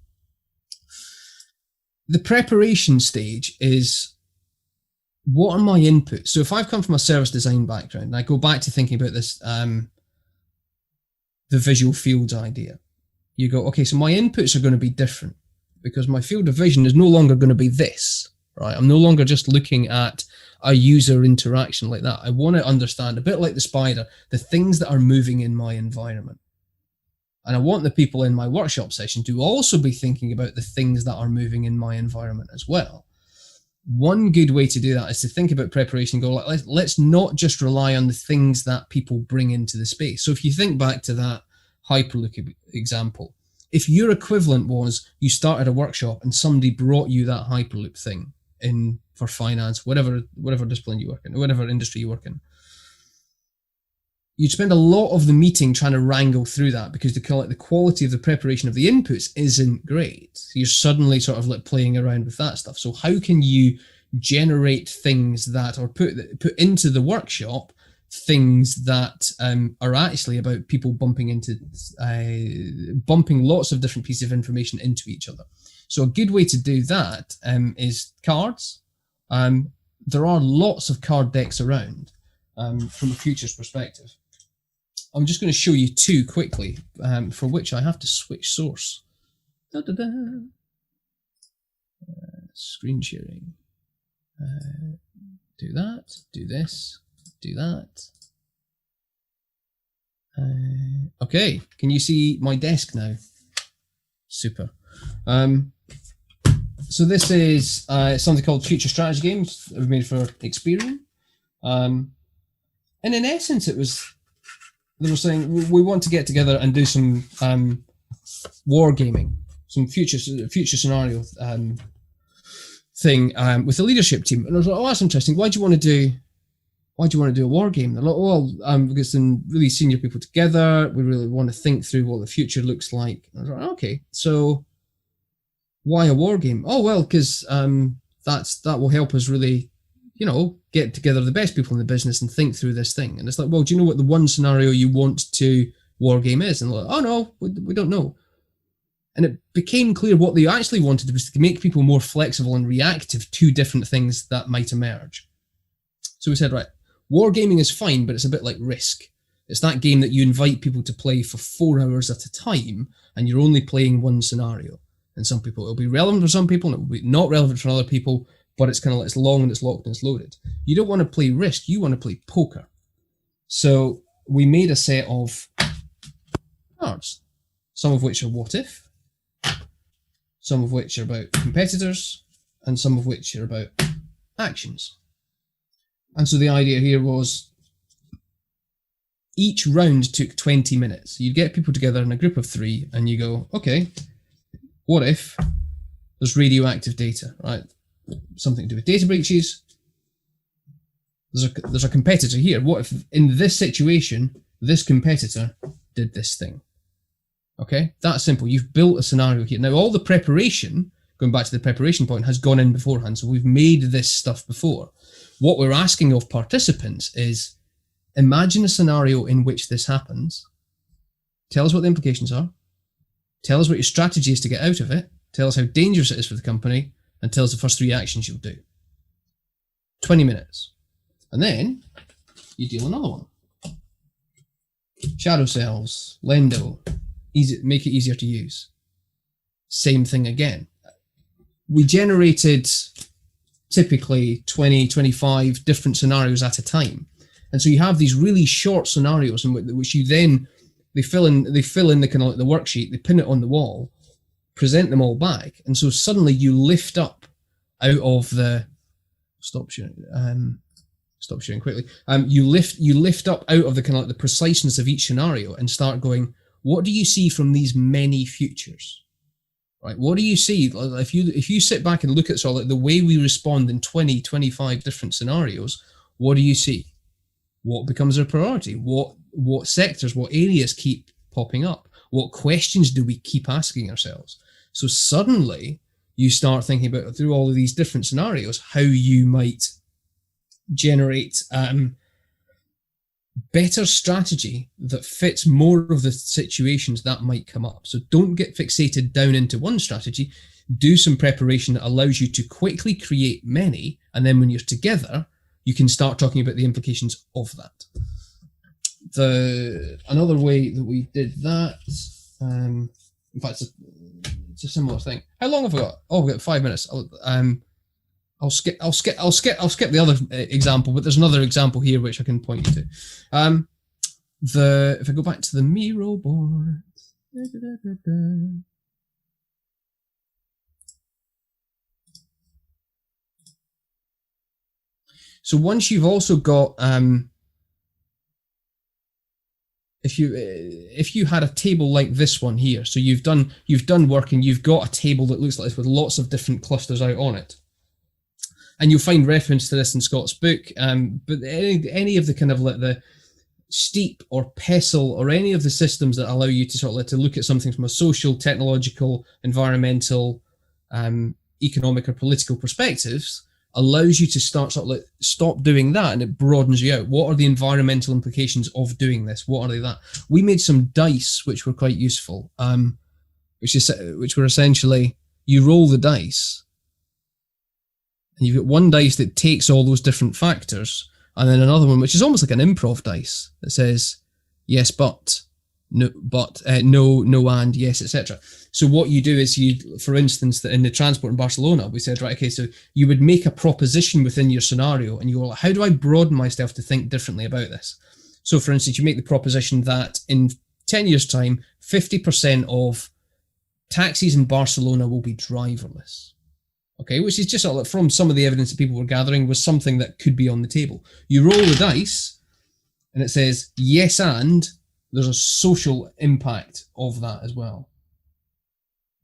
The preparation stage is, what are my inputs? So if I've come from a service design background and I go back to thinking about this, the visual fields idea, you go, okay, so my inputs are going to be different because my field of vision is no longer going to be this, right? I'm no longer just looking at a user interaction like that. I want to understand, a bit like the spider, the things that are moving in my environment. And I want the people in my workshop session to also be thinking about the things that are moving in my environment as well. One good way to do that is to think about preparation and go, let's not just rely on the things that people bring into the space. So if you think back to that Hyperloop example, if your equivalent was you started a workshop and somebody brought you that Hyperloop thing in for finance, whatever discipline you work in, whatever industry you work in, you'd spend a lot of the meeting trying to wrangle through that because the quality of the preparation of the inputs isn't great. So you're suddenly sort of like playing around with that stuff. So how can you generate things that, or put into the workshop things that are actually about people bumping lots of different pieces of information into each other. So a good way to do that is cards. There are lots of card decks around from a futures perspective. I'm just going to show you two quickly, for which I have to switch source. Screen sharing. Do that, do this, do that. Okay, can you see my desk now? Super. So this is something called Future Strategy Games that we've made for Experian. And in essence, they were saying we want to get together and do some wargaming, some future scenario thing with the leadership team. And I was like, oh, that's interesting. Why do you want to do a war game? They're like, well, we get some really senior people together. We really want to think through what the future looks like. And I was like, okay, so why a war game? Oh, well, because that will help us really, get together the best people in the business and think through this thing. And it's like, well, do you know what the one scenario you want to war game is? And they're like, oh no, we don't know. And it became clear what they actually wanted was to make people more flexible and reactive to different things that might emerge. So we said, right, wargaming is fine, but it's a bit like Risk. It's that game that you invite people to play for 4 hours at a time, and you're only playing one scenario. And some people, it'll be relevant for some people, and it will be not relevant for other people, but it's kind of like it's long and it's locked and it's loaded. You don't want to play Risk, you want to play poker. So we made a set of cards, some of which are what if, some of which are about competitors, and some of which are about actions. And so the idea here was each round took 20 minutes. You'd get people together in a group of 3 and you go, okay, what if there's radioactive data, right? Something to do with data breaches. There's a competitor here. What if in this situation, this competitor did this thing? Okay, that's simple. You've built a scenario here. Now, all the preparation, going back to the preparation point, has gone in beforehand. So we've made this stuff before. What we're asking of participants is, imagine a scenario in which this happens. Tell us what the implications are. Tell us what your strategy is to get out of it. Tell us how dangerous it is for the company. And tell us the first 3 actions you'll do. 20 minutes. And then you deal another one. Shadow cells, Lendo, make it easier to use. Same thing again. We generated typically 20, 25 different scenarios at a time. And so you have these really short scenarios in which you then, they fill in the kind of like the worksheet, they pin it on the wall, present them all back. And so suddenly you lift up out of the, stop sharing quickly. You lift up out of the kind of like the preciseness of each scenario and start going, what do you see from these many futures? Right? What do you see? If you sit back and look at sort of like the way we respond in 20, 25 different scenarios, what do you see? What becomes our priority? What sectors, what areas keep popping up? What questions do we keep asking ourselves? So suddenly you start thinking about, through all of these different scenarios, how you might generate better strategy that fits more of the situations that might come up. So don't get fixated down into one strategy. Do some preparation that allows you to quickly create many, and then when you're together, you can start talking about the implications of that. Another way that we did that, in fact, it's a similar thing. How long have we got? Oh, we've got 5 minutes. I'll skip the other example, but there's another example here which I can point you to. If I go back to the Miro board. So once you've also got, if you had a table like this one here, so you've done work and you've got a table that looks like this with lots of different clusters out on it, and you'll find reference to this in Scott's book. But any of the kind of like the steep or pestle or any of the systems that allow you to sort of like to look at something from a social, technological, environmental, economic or political perspectives allows you to start sort of like stop doing that, and it broadens you out. What are the environmental implications of doing this? What are they that? We made some dice which were quite useful, which were essentially you roll the dice and you've got one dice that takes all those different factors, and then another one which is almost like an improv dice that says yes but, no but, no and, yes, etc. So what you do is you, for instance, in the transport in Barcelona, we said, right, okay, so you would make a proposition within your scenario and you go, how do I broaden myself to think differently about this? So for instance, you make the proposition that in 10 years time, 50% of taxis in Barcelona will be driverless. Okay, which is just sort of like from some of the evidence that people were gathering was something that could be on the table. You roll the dice and it says yes, and there's a social impact of that as well.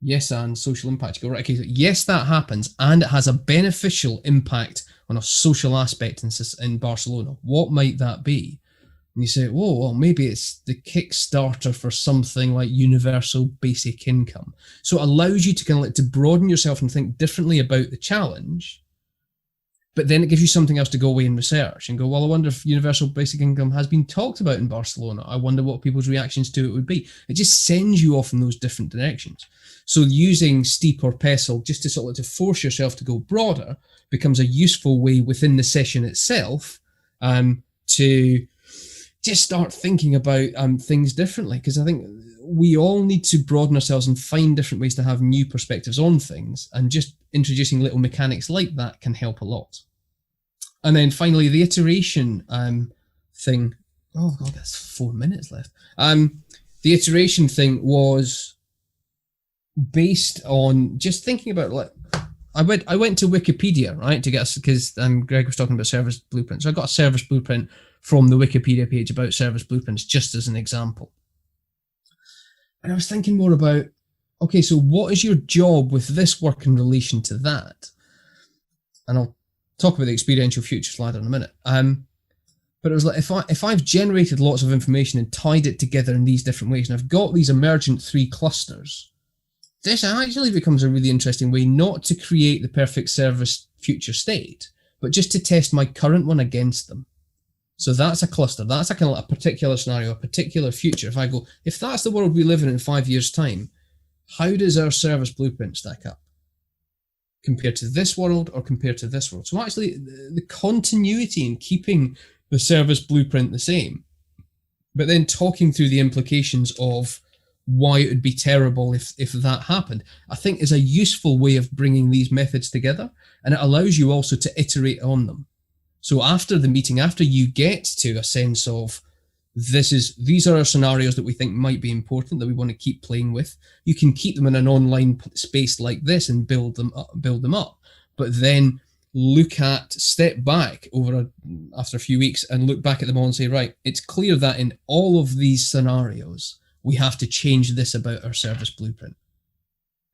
Yes, and social impact. You go, right, okay, so yes, that happens, and it has a beneficial impact on a social aspect in Barcelona. What might that be? And you say, whoa, well, maybe it's the Kickstarter for something like universal basic income. So it allows you to kind of like to broaden yourself and think differently about the challenge, but then it gives you something else to go away and research and go, well, I wonder if universal basic income has been talked about in Barcelona. I wonder what people's reactions to it would be. It just sends you off in those different directions. So using steep or pestle just to sort of to force yourself to go broader becomes a useful way within the session itself to just start thinking about things differently, because I think we all need to broaden ourselves and find different ways to have new perspectives on things, and just introducing little mechanics like that can help a lot. And then finally, the iteration thing. Oh God, that's 4 minutes left. The iteration thing was based on just thinking about like I went to Wikipedia, right, to get, because Greg was talking about service blueprints. So I got a service blueprint from the Wikipedia page about service blueprints, just as an example. And I was thinking more about, okay, so what is your job with this work in relation to that? And I'll talk about the experiential futures ladder in a minute. But it was like, if I've generated lots of information and tied it together in these different ways, and I've got these emergent 3 clusters, this actually becomes a really interesting way not to create the perfect service future state, but just to test my current one against them. So that's a cluster. That's a kind of like a particular scenario, a particular future. If I go, if that's the world we live in 5 years' time, how does our service blueprint stack up compared to this world or compared to this world? So actually, the continuity in keeping the service blueprint the same, but then talking through the implications of why it would be terrible if that happened, I think is a useful way of bringing these methods together, and it allows you also to iterate on them. So after the meeting, after you get to a sense of these are our scenarios that we think might be important, that we want to keep playing with, you can keep them in an online space like this and build them up, but then step back after a few weeks and look back at them all and say, right, it's clear that in all of these scenarios, we have to change this about our service blueprint,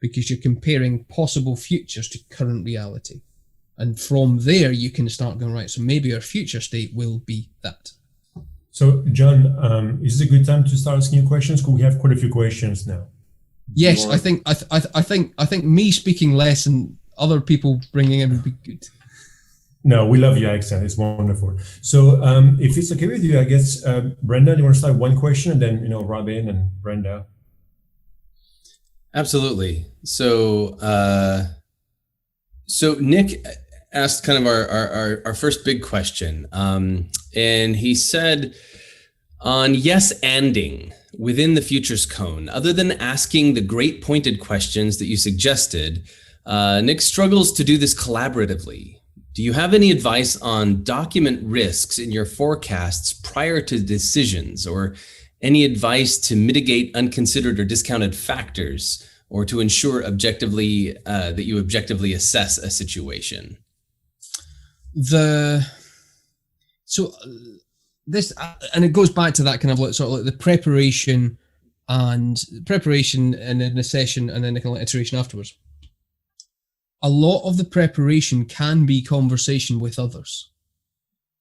because you're comparing possible futures to current reality. And from there, you can start going, right, so maybe our future state will be that. So, John, is it a good time to start asking you questions? Because we have quite a few questions now. Yes, I think me speaking less and other people bringing in would be good. No, we love your accent. It's wonderful. So, if it's okay with you, I guess, Brenda, do you want to start one question, and then Robin and Brenda? Absolutely. So Nick asked kind of our first big question, and he said, on yes-anding within the futures cone, other than asking the great pointed questions that you suggested, Nick struggles to do this collaboratively. Do you have any advice on document risks in your forecasts prior to decisions, or any advice to mitigate unconsidered or discounted factors, or to ensure objectively that you objectively assess a situation? This and it goes back to that kind of like sort of like the preparation and then the session and then the kind of like iteration afterwards. A lot of the preparation can be conversation with others.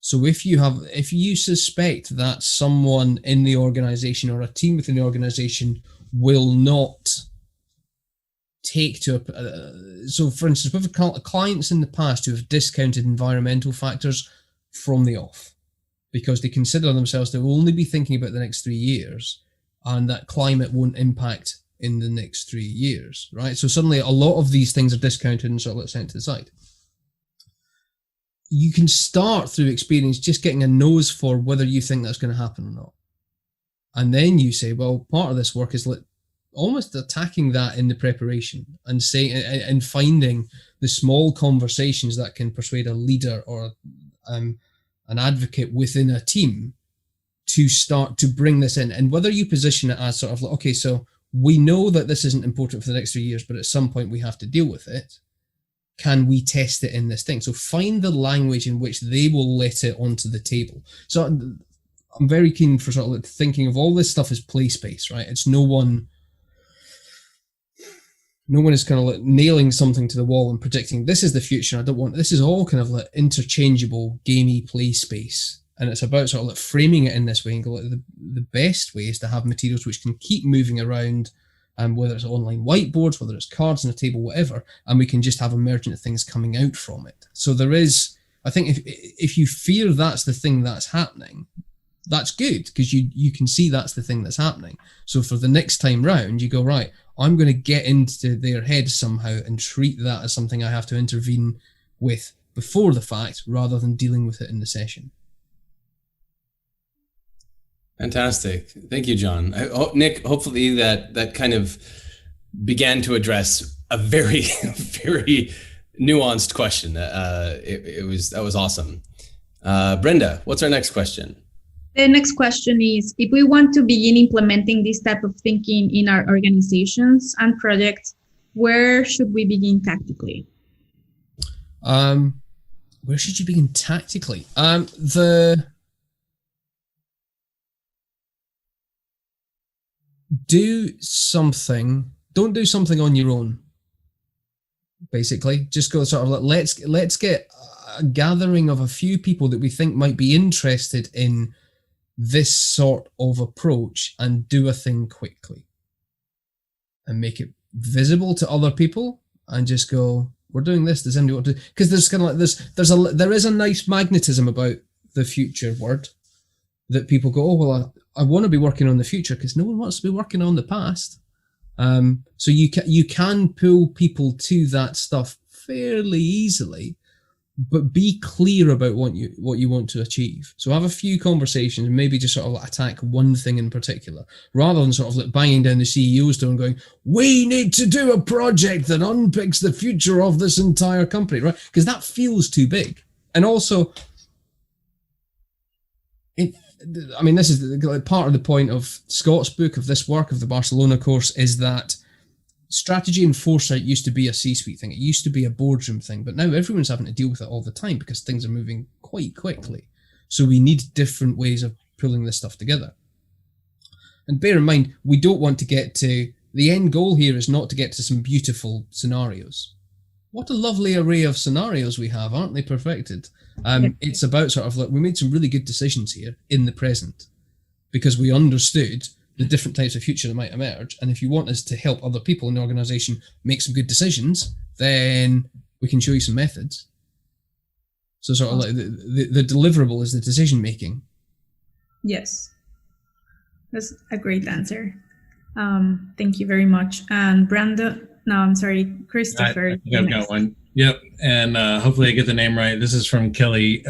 So if you suspect that someone in the organization or a team within the organization will not take to so for instance, we've had clients in the past who have discounted environmental factors from the off because they consider themselves to only be thinking about the next 3 years, and that climate won't impact in the next 3 years, right? So suddenly a lot of these things are discounted and sort of sent to the side. You can start through experience just getting a nose for whether you think that's going to happen or not. And then you say, well, part of this work is almost attacking that in the preparation and saying and finding the small conversations that can persuade a leader or an advocate within a team to start to bring this in. And whether you position it as sort of like, okay, so we know that this isn't important for the next 3 years, but at some point we have to deal with it. can we test it in this thing? So find the language in which they will let it onto the table. So I'm very keen for sort of like thinking of all this stuff as play space, right? It's no one is kind of like nailing something to the wall and predicting this is the future. I don't want, this is all kind of like interchangeable gamey play space. And it's about sort of like framing it in this way and go, like, the best way is to have materials which can keep moving around, whether it's online whiteboards, whether it's cards on a table, whatever, and we can just have emergent things coming out from it. So there is, I think if you fear that's the thing that's happening, that's good, because you can see that's the thing that's happening. So for the next time round, you go, right, I'm going to get into their head somehow and treat that as something I have to intervene with before the fact, rather than dealing with it in the session. Fantastic. Thank you, John. Nick, hopefully that kind of began to address a very, very nuanced question. That was awesome. Brenda, what's our next question? The next question is, if we want to begin implementing this type of thinking in our organizations and projects, where should we begin tactically? Where should you begin tactically? Don't do something on your own. Basically, just go sort of like, let's get a gathering of a few people that we think might be interested in this sort of approach and do a thing quickly and make it visible to other people and just go, we're doing this. Does anybody want to? Because there's kind of like there is a nice magnetism about the future word that people go, oh well, I want to be working on the future, because no one wants to be working on the past. So you can pull people to that stuff fairly easily, but be clear about what you want to achieve. So have a few conversations, maybe just sort of like attack one thing in particular, rather than sort of like banging down the CEO's door and going, we need to do a project that unpicks the future of this entire company, right? Because that feels too big. And also, this is part of the point of Scott's book, of this work, of the Barcelona course, is that strategy and foresight used to be a C-suite thing. It used to be a boardroom thing, but now everyone's having to deal with it all the time because things are moving quite quickly. So we need different ways of pulling this stuff together. And bear in mind, we don't want to get to, the end goal here is not to get to some beautiful scenarios. What a lovely array of scenarios we have, aren't they perfected? It's about sort of like, we made some really good decisions here in the present because we understood the different types of future that might emerge. And if you want us to help other people in the organization make some good decisions, then we can show you some methods. So sort of like the deliverable is the decision making. Yes, that's a great answer. Thank you very much. And Brandon, no, I'm sorry, Christopher. I think I've got one. Yep, and hopefully I get the name right. This is from Kelly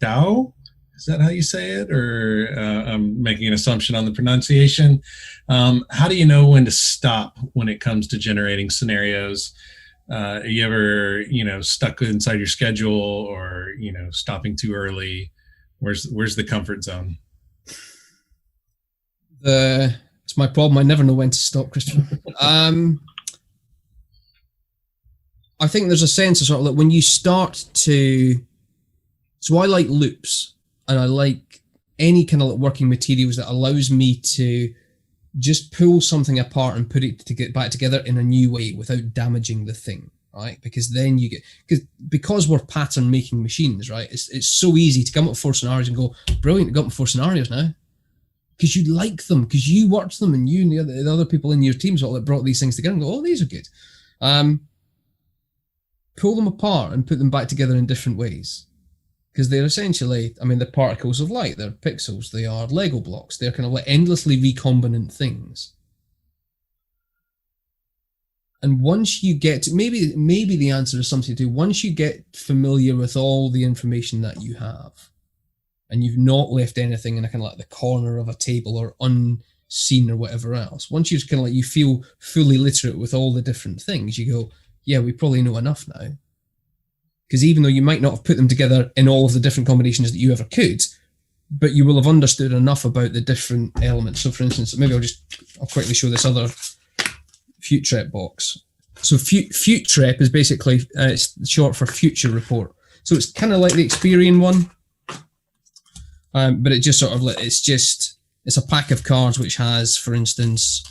Dow. Is that how you say it? Or I'm making an assumption on the pronunciation. How do you know when to stop when it comes to generating scenarios? Are you ever, stuck inside your schedule, or, stopping too early? Where's the comfort zone? It's my problem. I never know when to stop, Christopher. I think there's a sense of sort of like when you start to, so I like loops, and I like any kind of like working materials that allows me to just pull something apart and put it to get back together in a new way without damaging the thing, right? Because then you get, because we're pattern making machines, right? It's so easy to come up with 4 scenarios and go, brilliant, got 4 scenarios now. Because you like them, because you worked them, and you and the other people in your teams all brought these things together and go, oh, these are good. Pull them apart and put them back together in different ways. Because they're essentially, they're particles of light, they're pixels, they are Lego blocks, they're kind of like endlessly recombinant things. And once you get to, maybe the answer is something to do, once you get familiar with all the information that you have, and you've not left anything in a kind of like the corner of a table or unseen or whatever else, once you're kind of like, you feel fully literate with all the different things, you go, yeah, we probably know enough now. Because even though you might not have put them together in all of the different combinations that you ever could, but you will have understood enough about the different elements. So for instance, maybe I'll quickly show this other Futurette box. So Futrep is basically it's short for future report. So it's kind of like the Experian one, but it just sort of it's a pack of cards which has, for instance,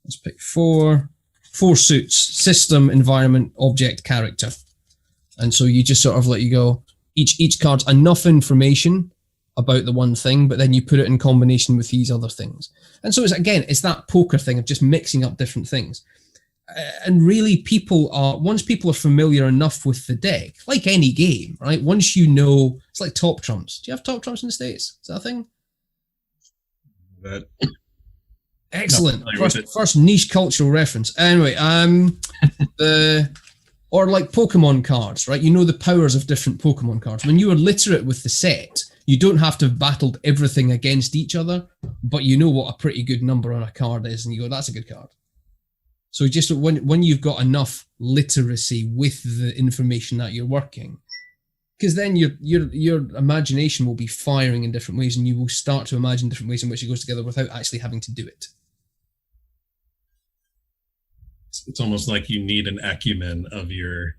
let's pick four suits: system, environment, object, character. And so you just sort of you go, each card's enough information about the one thing, but then you put it in combination with these other things. And so it's that poker thing of just mixing up different things. And really once people are familiar enough with the deck, like any game, right? Once you know, it's like top trumps. Do you have top trumps in the States? Is that a thing? Excellent. First niche cultural reference. Anyway, or like Pokemon cards, right? You know the powers of different Pokemon cards. When you are literate with the set, you don't have to have battled everything against each other, but you know what a pretty good number on a card is, and you go, that's a good card. So just when you've got enough literacy with the information that you're working, because then your imagination will be firing in different ways, and you will start to imagine different ways in which it goes together without actually having to do it. It's almost like you need an acumen of your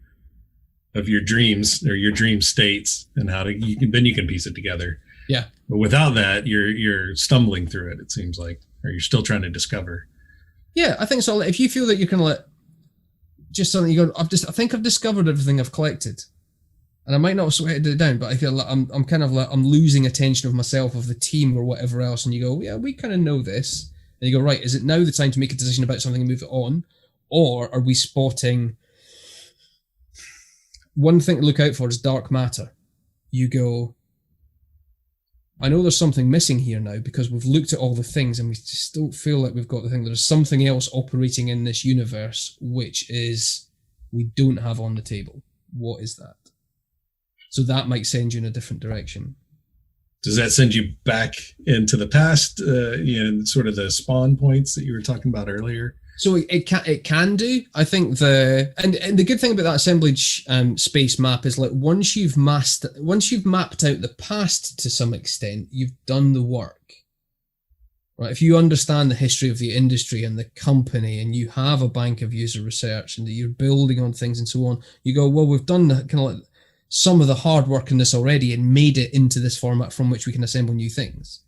dreams or your dream states, and then you can piece it together. Yeah. But without that, you're stumbling through it. It seems like, or you're still trying to discover. Yeah, I think so. If you feel that you can just something you go, I think I've discovered everything I've collected, and I might not have sweated it down, but I feel like I'm kind of I'm losing attention of myself, of the team, or whatever else. And you go, yeah, we kind of know this, and you go, right, is it now the time to make a decision about something and move it on, or are we spotting? One thing to look out for is dark matter. You go, I know there's something missing here now because we've looked at all the things and we just don't feel like we've got the thing. There's something else operating in this universe which we don't have on the table. What is that? So that might send you in a different direction. Does that send you back into the past, sort of the spawn points that you were talking about earlier? So it can do. I think and the good thing about that assemblage space map is once you've mapped out the past to some extent, you've done the work. Right? If you understand the history of the industry and the company, and you have a bank of user research, and that you're building on things and so on, you go, well, we've done some of the hard work in this already and made it into this format from which we can assemble new things.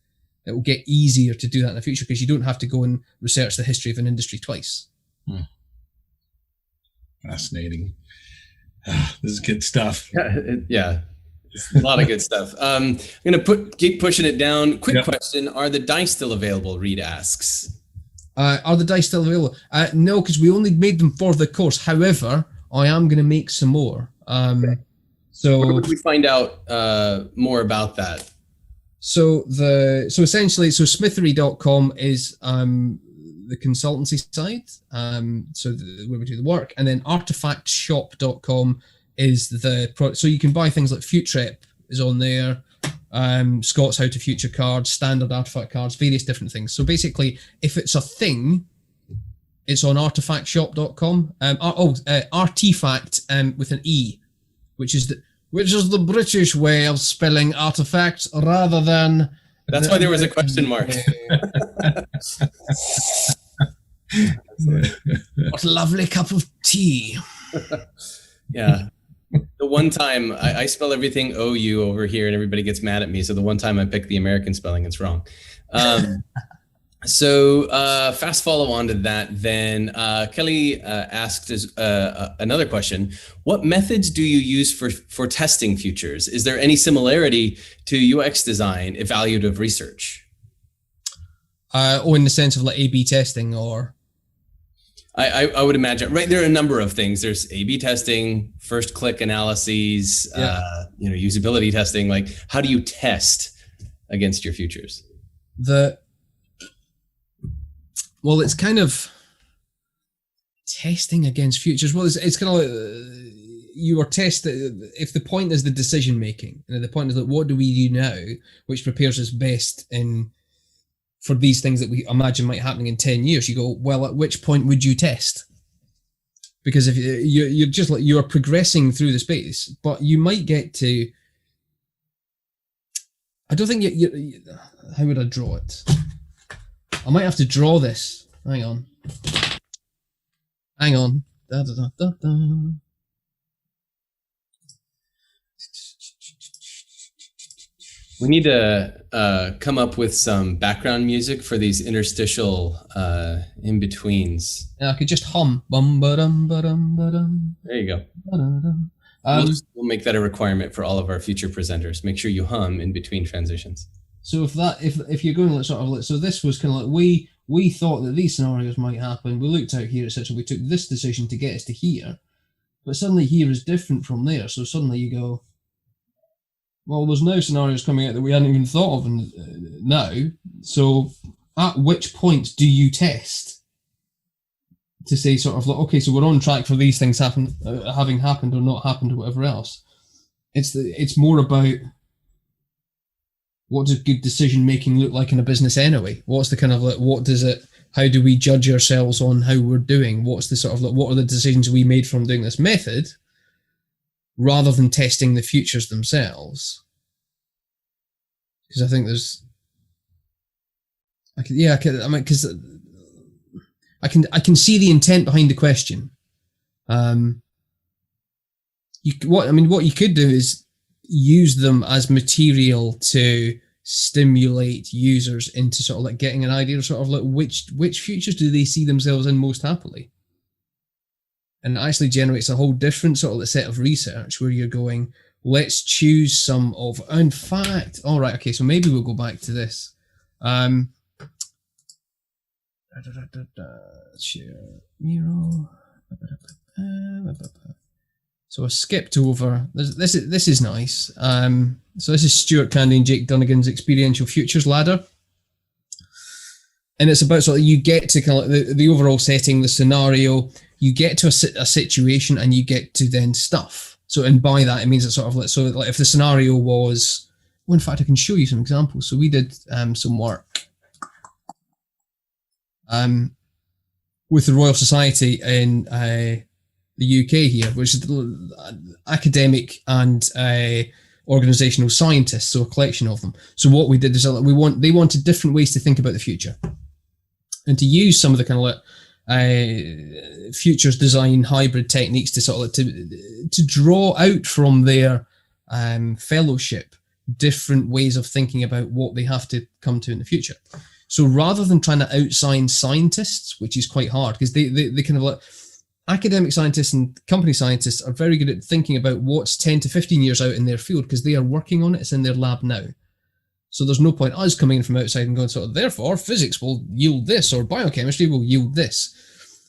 It will get easier to do that in the future because you don't have to go and research the history of an industry twice. Fascinating. This is good stuff. Yeah. A lot of good stuff. I'm going to keep pushing it down. Quick question. Are the dice still available? Reed asks. Are the dice still available? No, because we only made them for the course. However, I am going to make some more. Okay. So where would we find out more about that? So essentially, Smithery.com is the consultancy side, where we do the work, and then artifactshop.com is so you can buy things like Futrep is on there, Scott's How to Future cards, standard artifact cards, various different things. So basically, if it's a thing, it's on artifactshop.com. Artifact with an E, which is the British way of spelling artifact rather than... That's why there was a question mark. What a lovely cup of tea. Yeah. The one time I spell everything OU over here and everybody gets mad at me. So the one time I pick the American spelling, it's wrong. So fast follow on to that then. Kelly asked another question. What methods do you use for testing futures? Is there any similarity to UX design, evaluative research? In the sense of A/B testing or? I would imagine, right? There are a number of things. There's A/B testing, first click analyses, usability testing. How do you test against your futures? Well, it's kind of testing against futures. Well, it's kind of you are testing if the point is the decision making, and the point is what do we do now, which prepares us best for these things that we imagine might happen in 10 years. You go, well, at which point would you test? Because if you're just you're progressing through the space, but you might get to. I don't think you. How would I draw it? I might have to draw this. Hang on. Da, da, da, da, da. We need to come up with some background music for these interstitial in-betweens. Yeah, I could just hum. Bum, ba-dum, ba-dum, ba-dum, There you go. ba-da-dum. We'll make that a requirement for all of our future presenters. Make sure you hum in between transitions. So if you're going like sort of like, so this was kind of like we thought that these scenarios might happen. We looked out here, etc. We took this decision to get us to here, but suddenly here is different from there. So suddenly you go, well, there's now scenarios coming out that we hadn't even thought of now. So at which point do you test to say sort of like, okay, so we're on track for these things having happened or not happened or whatever else? It's more about what does good decision making look like in a business anyway? What's the kind of like, how do we judge ourselves on how we're doing? What's the sort of like, what are the decisions we made from doing this method rather than testing the futures themselves? Because I think I can see the intent behind the question. What you could do is use them as material to stimulate users into sort of like getting an idea of sort of like which futures do they see themselves in most happily. And it actually generates a whole different sort of set of research where you're going, let's choose some of, in fact, all right, okay, so maybe we'll go back to this. Share Miro. So I skipped over. This is nice. So this is Stuart Candy and Jake Dunnigan's Experiential Futures Ladder, and it's about sort of you get to kind of the overall setting, the scenario. You get to a situation, and you get to then stuff. So, and by that it means it's sort of like, so like if the scenario was, well, in fact, I can show you some examples. So we did some work with the Royal Society in the UK here, which is academic and organizational scientists, so a collection of them. So what we did is they wanted different ways to think about the future and to use some of the kind of like futures design hybrid techniques to sort of to draw out from their fellowship different ways of thinking about what they have to come to in the future. So rather than trying to out-science scientists, which is quite hard because they kind of like, academic scientists and company scientists are very good at thinking about what's 10 to 15 years out in their field because they are working on it. It's in their lab now. So there's no point us coming in from outside and going sort of, therefore physics will yield this or biochemistry will yield this.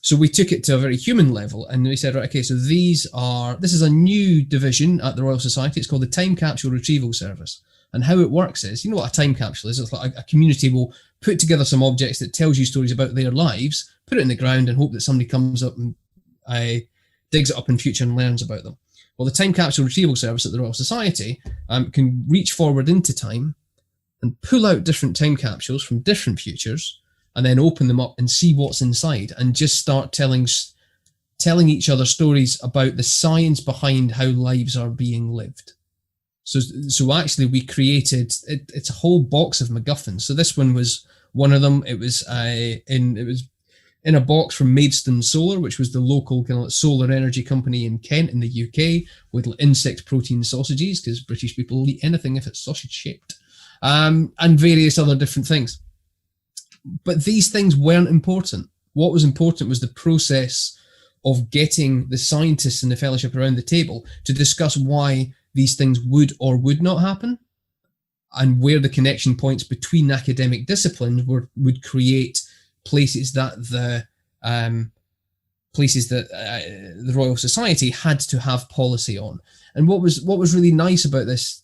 So we took it to a very human level and we said, right, okay, so this is a new division at the Royal Society. It's called the Time Capsule Retrieval Service. And how it works is, you know what a time capsule is? It's like a community will put together some objects that tells you stories about their lives, put it in the ground and hope that somebody comes up and digs it up in future and learns about them. Well, the Time Capsule Retrieval Service at the Royal Society can reach forward into time and pull out different time capsules from different futures and then open them up and see what's inside and just start telling each other stories about the science behind how lives are being lived. So actually we created, it's a whole box of MacGuffins. So this one was one of them. It was in a box from Maidstone Solar, which was the local kind of solar energy company in Kent in the UK, with insect protein sausages, because British people will eat anything if it's sausage shaped, and various other different things. But these things weren't important. What was important was the process of getting the scientists in the fellowship around the table to discuss why these things would or would not happen, and where the connection points between academic disciplines would create places that the Royal Society had to have policy on. And what was really nice about this,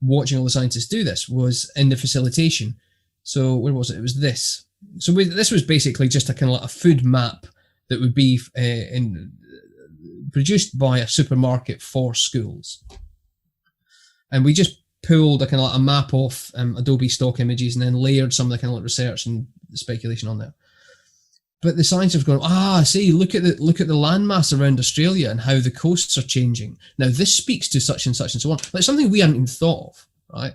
watching all the scientists do this, was in the facilitation. So where was it? It was this. So this was basically just a kind of like a food map that would be produced by a supermarket for schools. And we just pulled a kind of like a map off Adobe stock images and then layered some of the kind of like research and speculation on there. But the scientists were going, see, look at the landmass around Australia and how the coasts are changing. Now this speaks to such and such and so on. Like something we hadn't even thought of, right?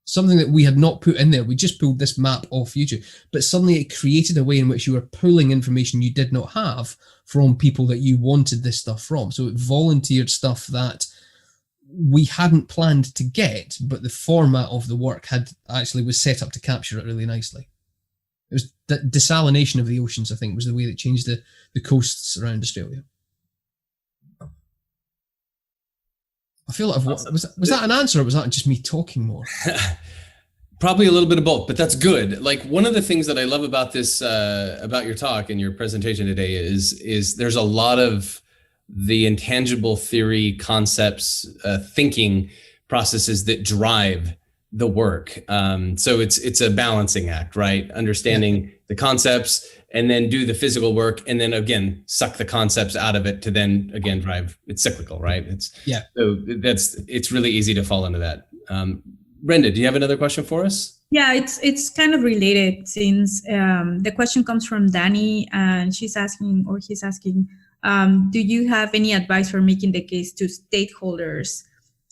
something that we had not put in there. We just pulled this map of future, but suddenly it created a way in which you were pulling information you did not have from people that you wanted this stuff from. So it volunteered stuff that we hadn't planned to get, but the format of the work was set up to capture it really nicely. It was the desalination of the oceans, I think, was the way that changed the coasts around Australia. I feel like was that an answer, or was that just me talking more? Probably a little bit of both, but that's good. Like, one of the things that I love about this, about your talk and your presentation today is there's a lot of the intangible theory concepts, thinking processes that drive the work. So it's a balancing act, right? Understanding the concepts, and then do the physical work, and then again suck the concepts out of it to then again drive. It's cyclical, right? So it's really easy to fall into that. Brenda, do you have another question for us? Yeah, it's kind of related, since the question comes from Danny, and he's asking, do you have any advice for making the case to stakeholders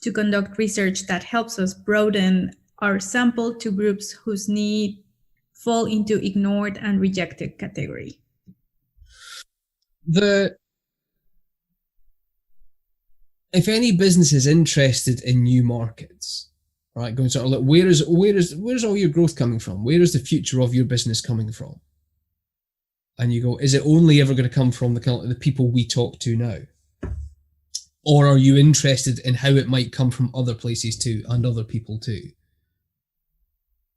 to conduct research that helps us broaden our sample to groups whose need fall into ignored and rejected category? If any business is interested in new markets, right, going sort of like, where's all your growth coming from? Where is the future of your business coming from? And you go, is it only ever going to come from the people we talk to now? Or are you interested in how it might come from other places too, and other people too?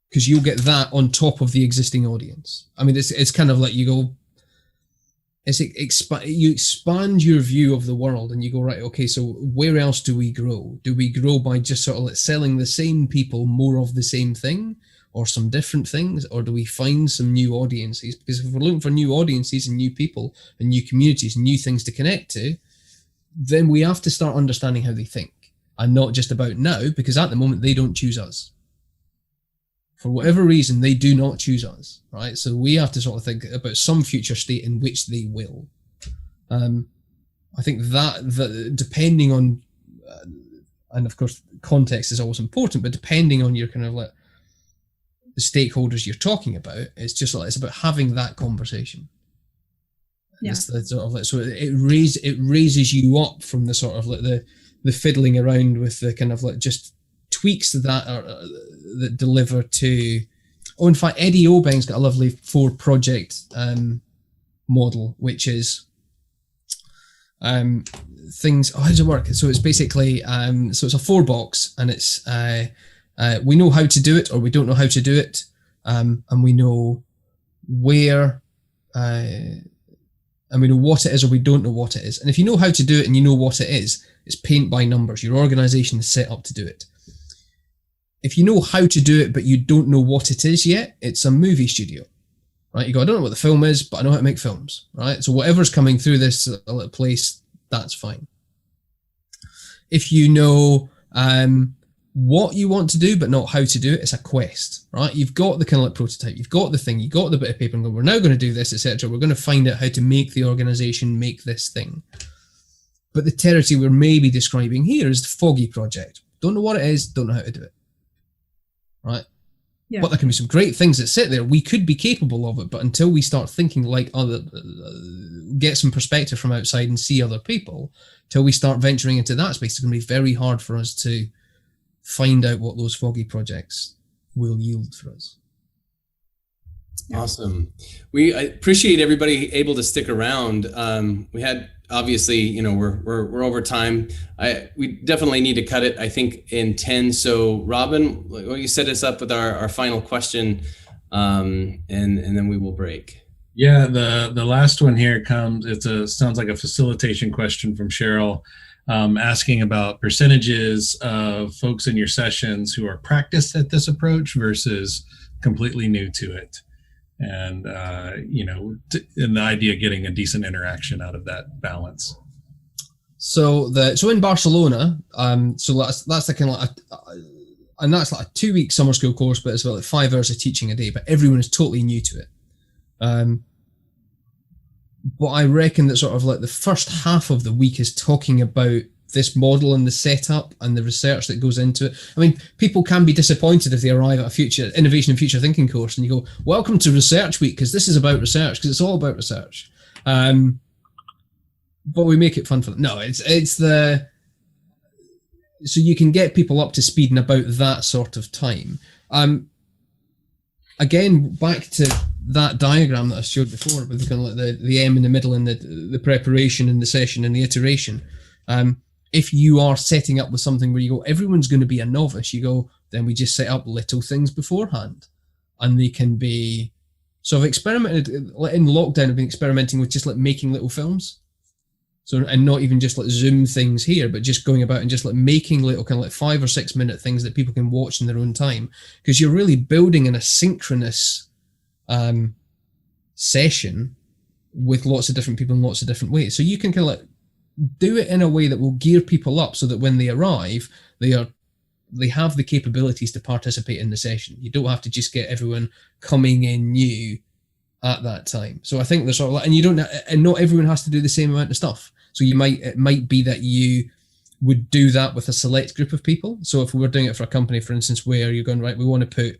Because you'll get that on top of the existing audience. I mean, it's kind of like you go, you expand your view of the world, and you go, right, okay, so where else do we grow? Do we grow by just sort of like selling the same people more of the same thing, or some different things, or do we find some new audiences? Because if we're looking for new audiences and new people and new communities and new things to connect to, then we have to start understanding how they think, and not just about now, because at the moment they don't choose us. For whatever reason, they do not choose us, right? So we have to sort of think about some future state in which they will. I think that depending on, and of course context is always important, but depending on your kind of like the stakeholders you're talking about, it's just like, it's about having that conversation. Yeah. It's the sort of like, so it raises you up from the sort of like the fiddling around with the kind of like just tweaks that deliver to. Oh, in fact, Eddie Obeng's got a lovely 4 project model, which is things. Oh, how does it work? So it's basically so it's a 4 box, and it's we know how to do it, or we don't know how to do it, and we know where. And we know what it is, or we don't know what it is. And if you know how to do it and you know what it is, it's paint by numbers. Your organization is set up to do it. If you know how to do it, but you don't know what it is yet, it's a movie studio, right? You go, I don't know what the film is, but I know how to make films, right? So whatever's coming through this little place, that's fine. If you know what you want to do, but not how to do it, it's a quest, right? You've got the kind of like prototype, you've got the thing, you've got the bit of paper, and go, we're now going to do this, etc. We're going to find out how to make the organization make this thing. But the territory we're maybe describing here is the foggy project. Don't know what it is, don't know how to do it, right? Yeah. But there can be some great things that sit there. We could be capable of it, but until we start thinking like other, get some perspective from outside and see other people, till we start venturing into that space, it's going to be very hard for us to find out what those foggy projects will yield for us. Awesome. I appreciate everybody able to stick around. We had, obviously, you know, we're over time. We definitely need to cut it, I think, in 10. So Robin, will you set us up with our final question, and then we will break. Yeah, the last one here comes, sounds like a facilitation question from Cheryl. Asking about percentages of folks in your sessions who are practiced at this approach versus completely new to it. And, and the idea of getting a decent interaction out of that balance. So in Barcelona, so that's the kind of like, and that's like a 2-week summer school course, but it's about like 5 hours of teaching a day, but everyone is totally new to it. But I reckon that sort of like the first half of the week is talking about this model and the setup and the research that goes into it. I mean, people can be disappointed if they arrive at a future innovation and future thinking course and you go, welcome to Research Week, because this is about research, because it's all about research. But we make it fun for them. No, so you can get people up to speed in about that sort of time. Again, back to that diagram that I showed before with kind of like the M in the middle and the preparation and the session and the iteration. If you are setting up with something where you go, everyone's going to be a novice, you go, then we just set up little things beforehand. And they can be, so I've experimented, in lockdown, I've been experimenting with just like making little films. So, and not even just like Zoom things here, but just going about and just like making little kind of like 5 or 6 minute things that people can watch in their own time. Because you're really building an asynchronous session with lots of different people in lots of different ways. So you can kind of like do it in a way that will gear people up so that when they arrive, they have the capabilities to participate in the session. You don't have to just get everyone coming in new at that time. So I think there's sort of like, and not everyone has to do the same amount of stuff. So it might be that you would do that with a select group of people. So if we were doing it for a company, for instance, where you're going, right, we want to put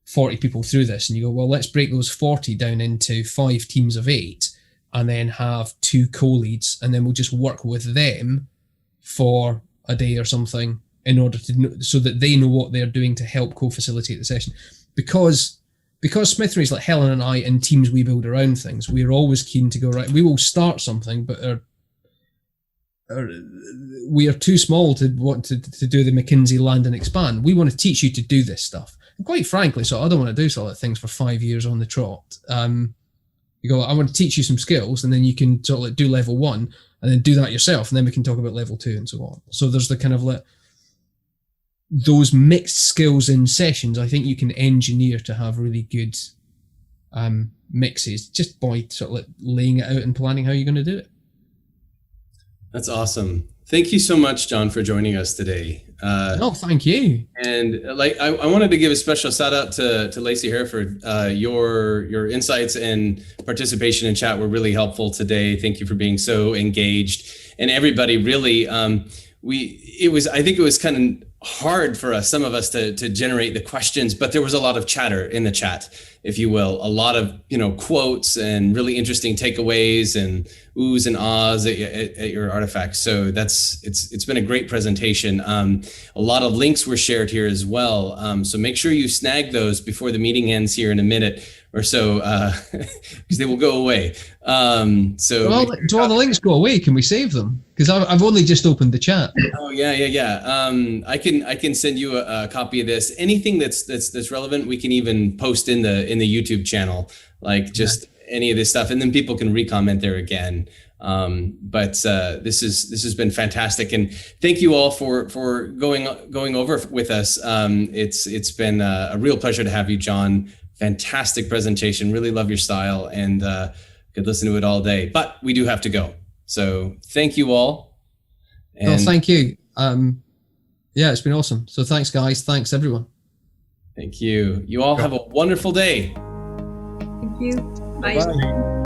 40 people through this, and you go, well, let's break those 40 down into 5 teams of 8 and then have 2 co-leads, and then we'll just work with them for a day or something in order to know, so that they know what they're doing to help co-facilitate the session. Because Smithery is like Helen and I and teams we build around things, we're always keen to go, right, we will start something, but we are too small to want to do the McKinsey land and expand. We want to teach you to do this stuff. And quite frankly, so I don't want to do sort of things for 5 years on the trot. You go, I want to teach you some skills, and then you can sort of like do level 1 and then do that yourself, and then we can talk about level 2 and so on. So there's the kind of like those mixed skills in sessions. I think you can engineer to have really good mixes just by sort of like laying it out and planning how you're going to do it. That's awesome. Thank you so much, John, for joining us today. No, thank you. And like, I wanted to give a special shout out to Lacey Hereford. Your insights and participation in chat were really helpful today. Thank you for being so engaged. And everybody really, I think it was kind of hard for us, some of us, to generate the questions, but there was a lot of chatter in the chat, if you will, a lot of, quotes and really interesting takeaways and oohs and ahs at your artifacts. So it's been a great presentation. A lot of links were shared here as well. So make sure you snag those before the meeting ends here in a minute or so, because they will go away. So do all the links go away? Can we save them? Because I've only just opened the chat. Oh yeah. I can send you a copy of this. Anything that's relevant, we can even post in the YouTube channel, like just any of this stuff, and then people can re-comment there again. But this has been fantastic, and thank you all for going over with us. It's been a real pleasure to have you, John. Fantastic presentation. Really love your style, and could listen to it all day. But we do have to go. So thank you all. And thank you. It's been awesome. So thanks, guys. Thanks, everyone. Thank you. You all have a wonderful day. Thank you. Bye. Bye-bye.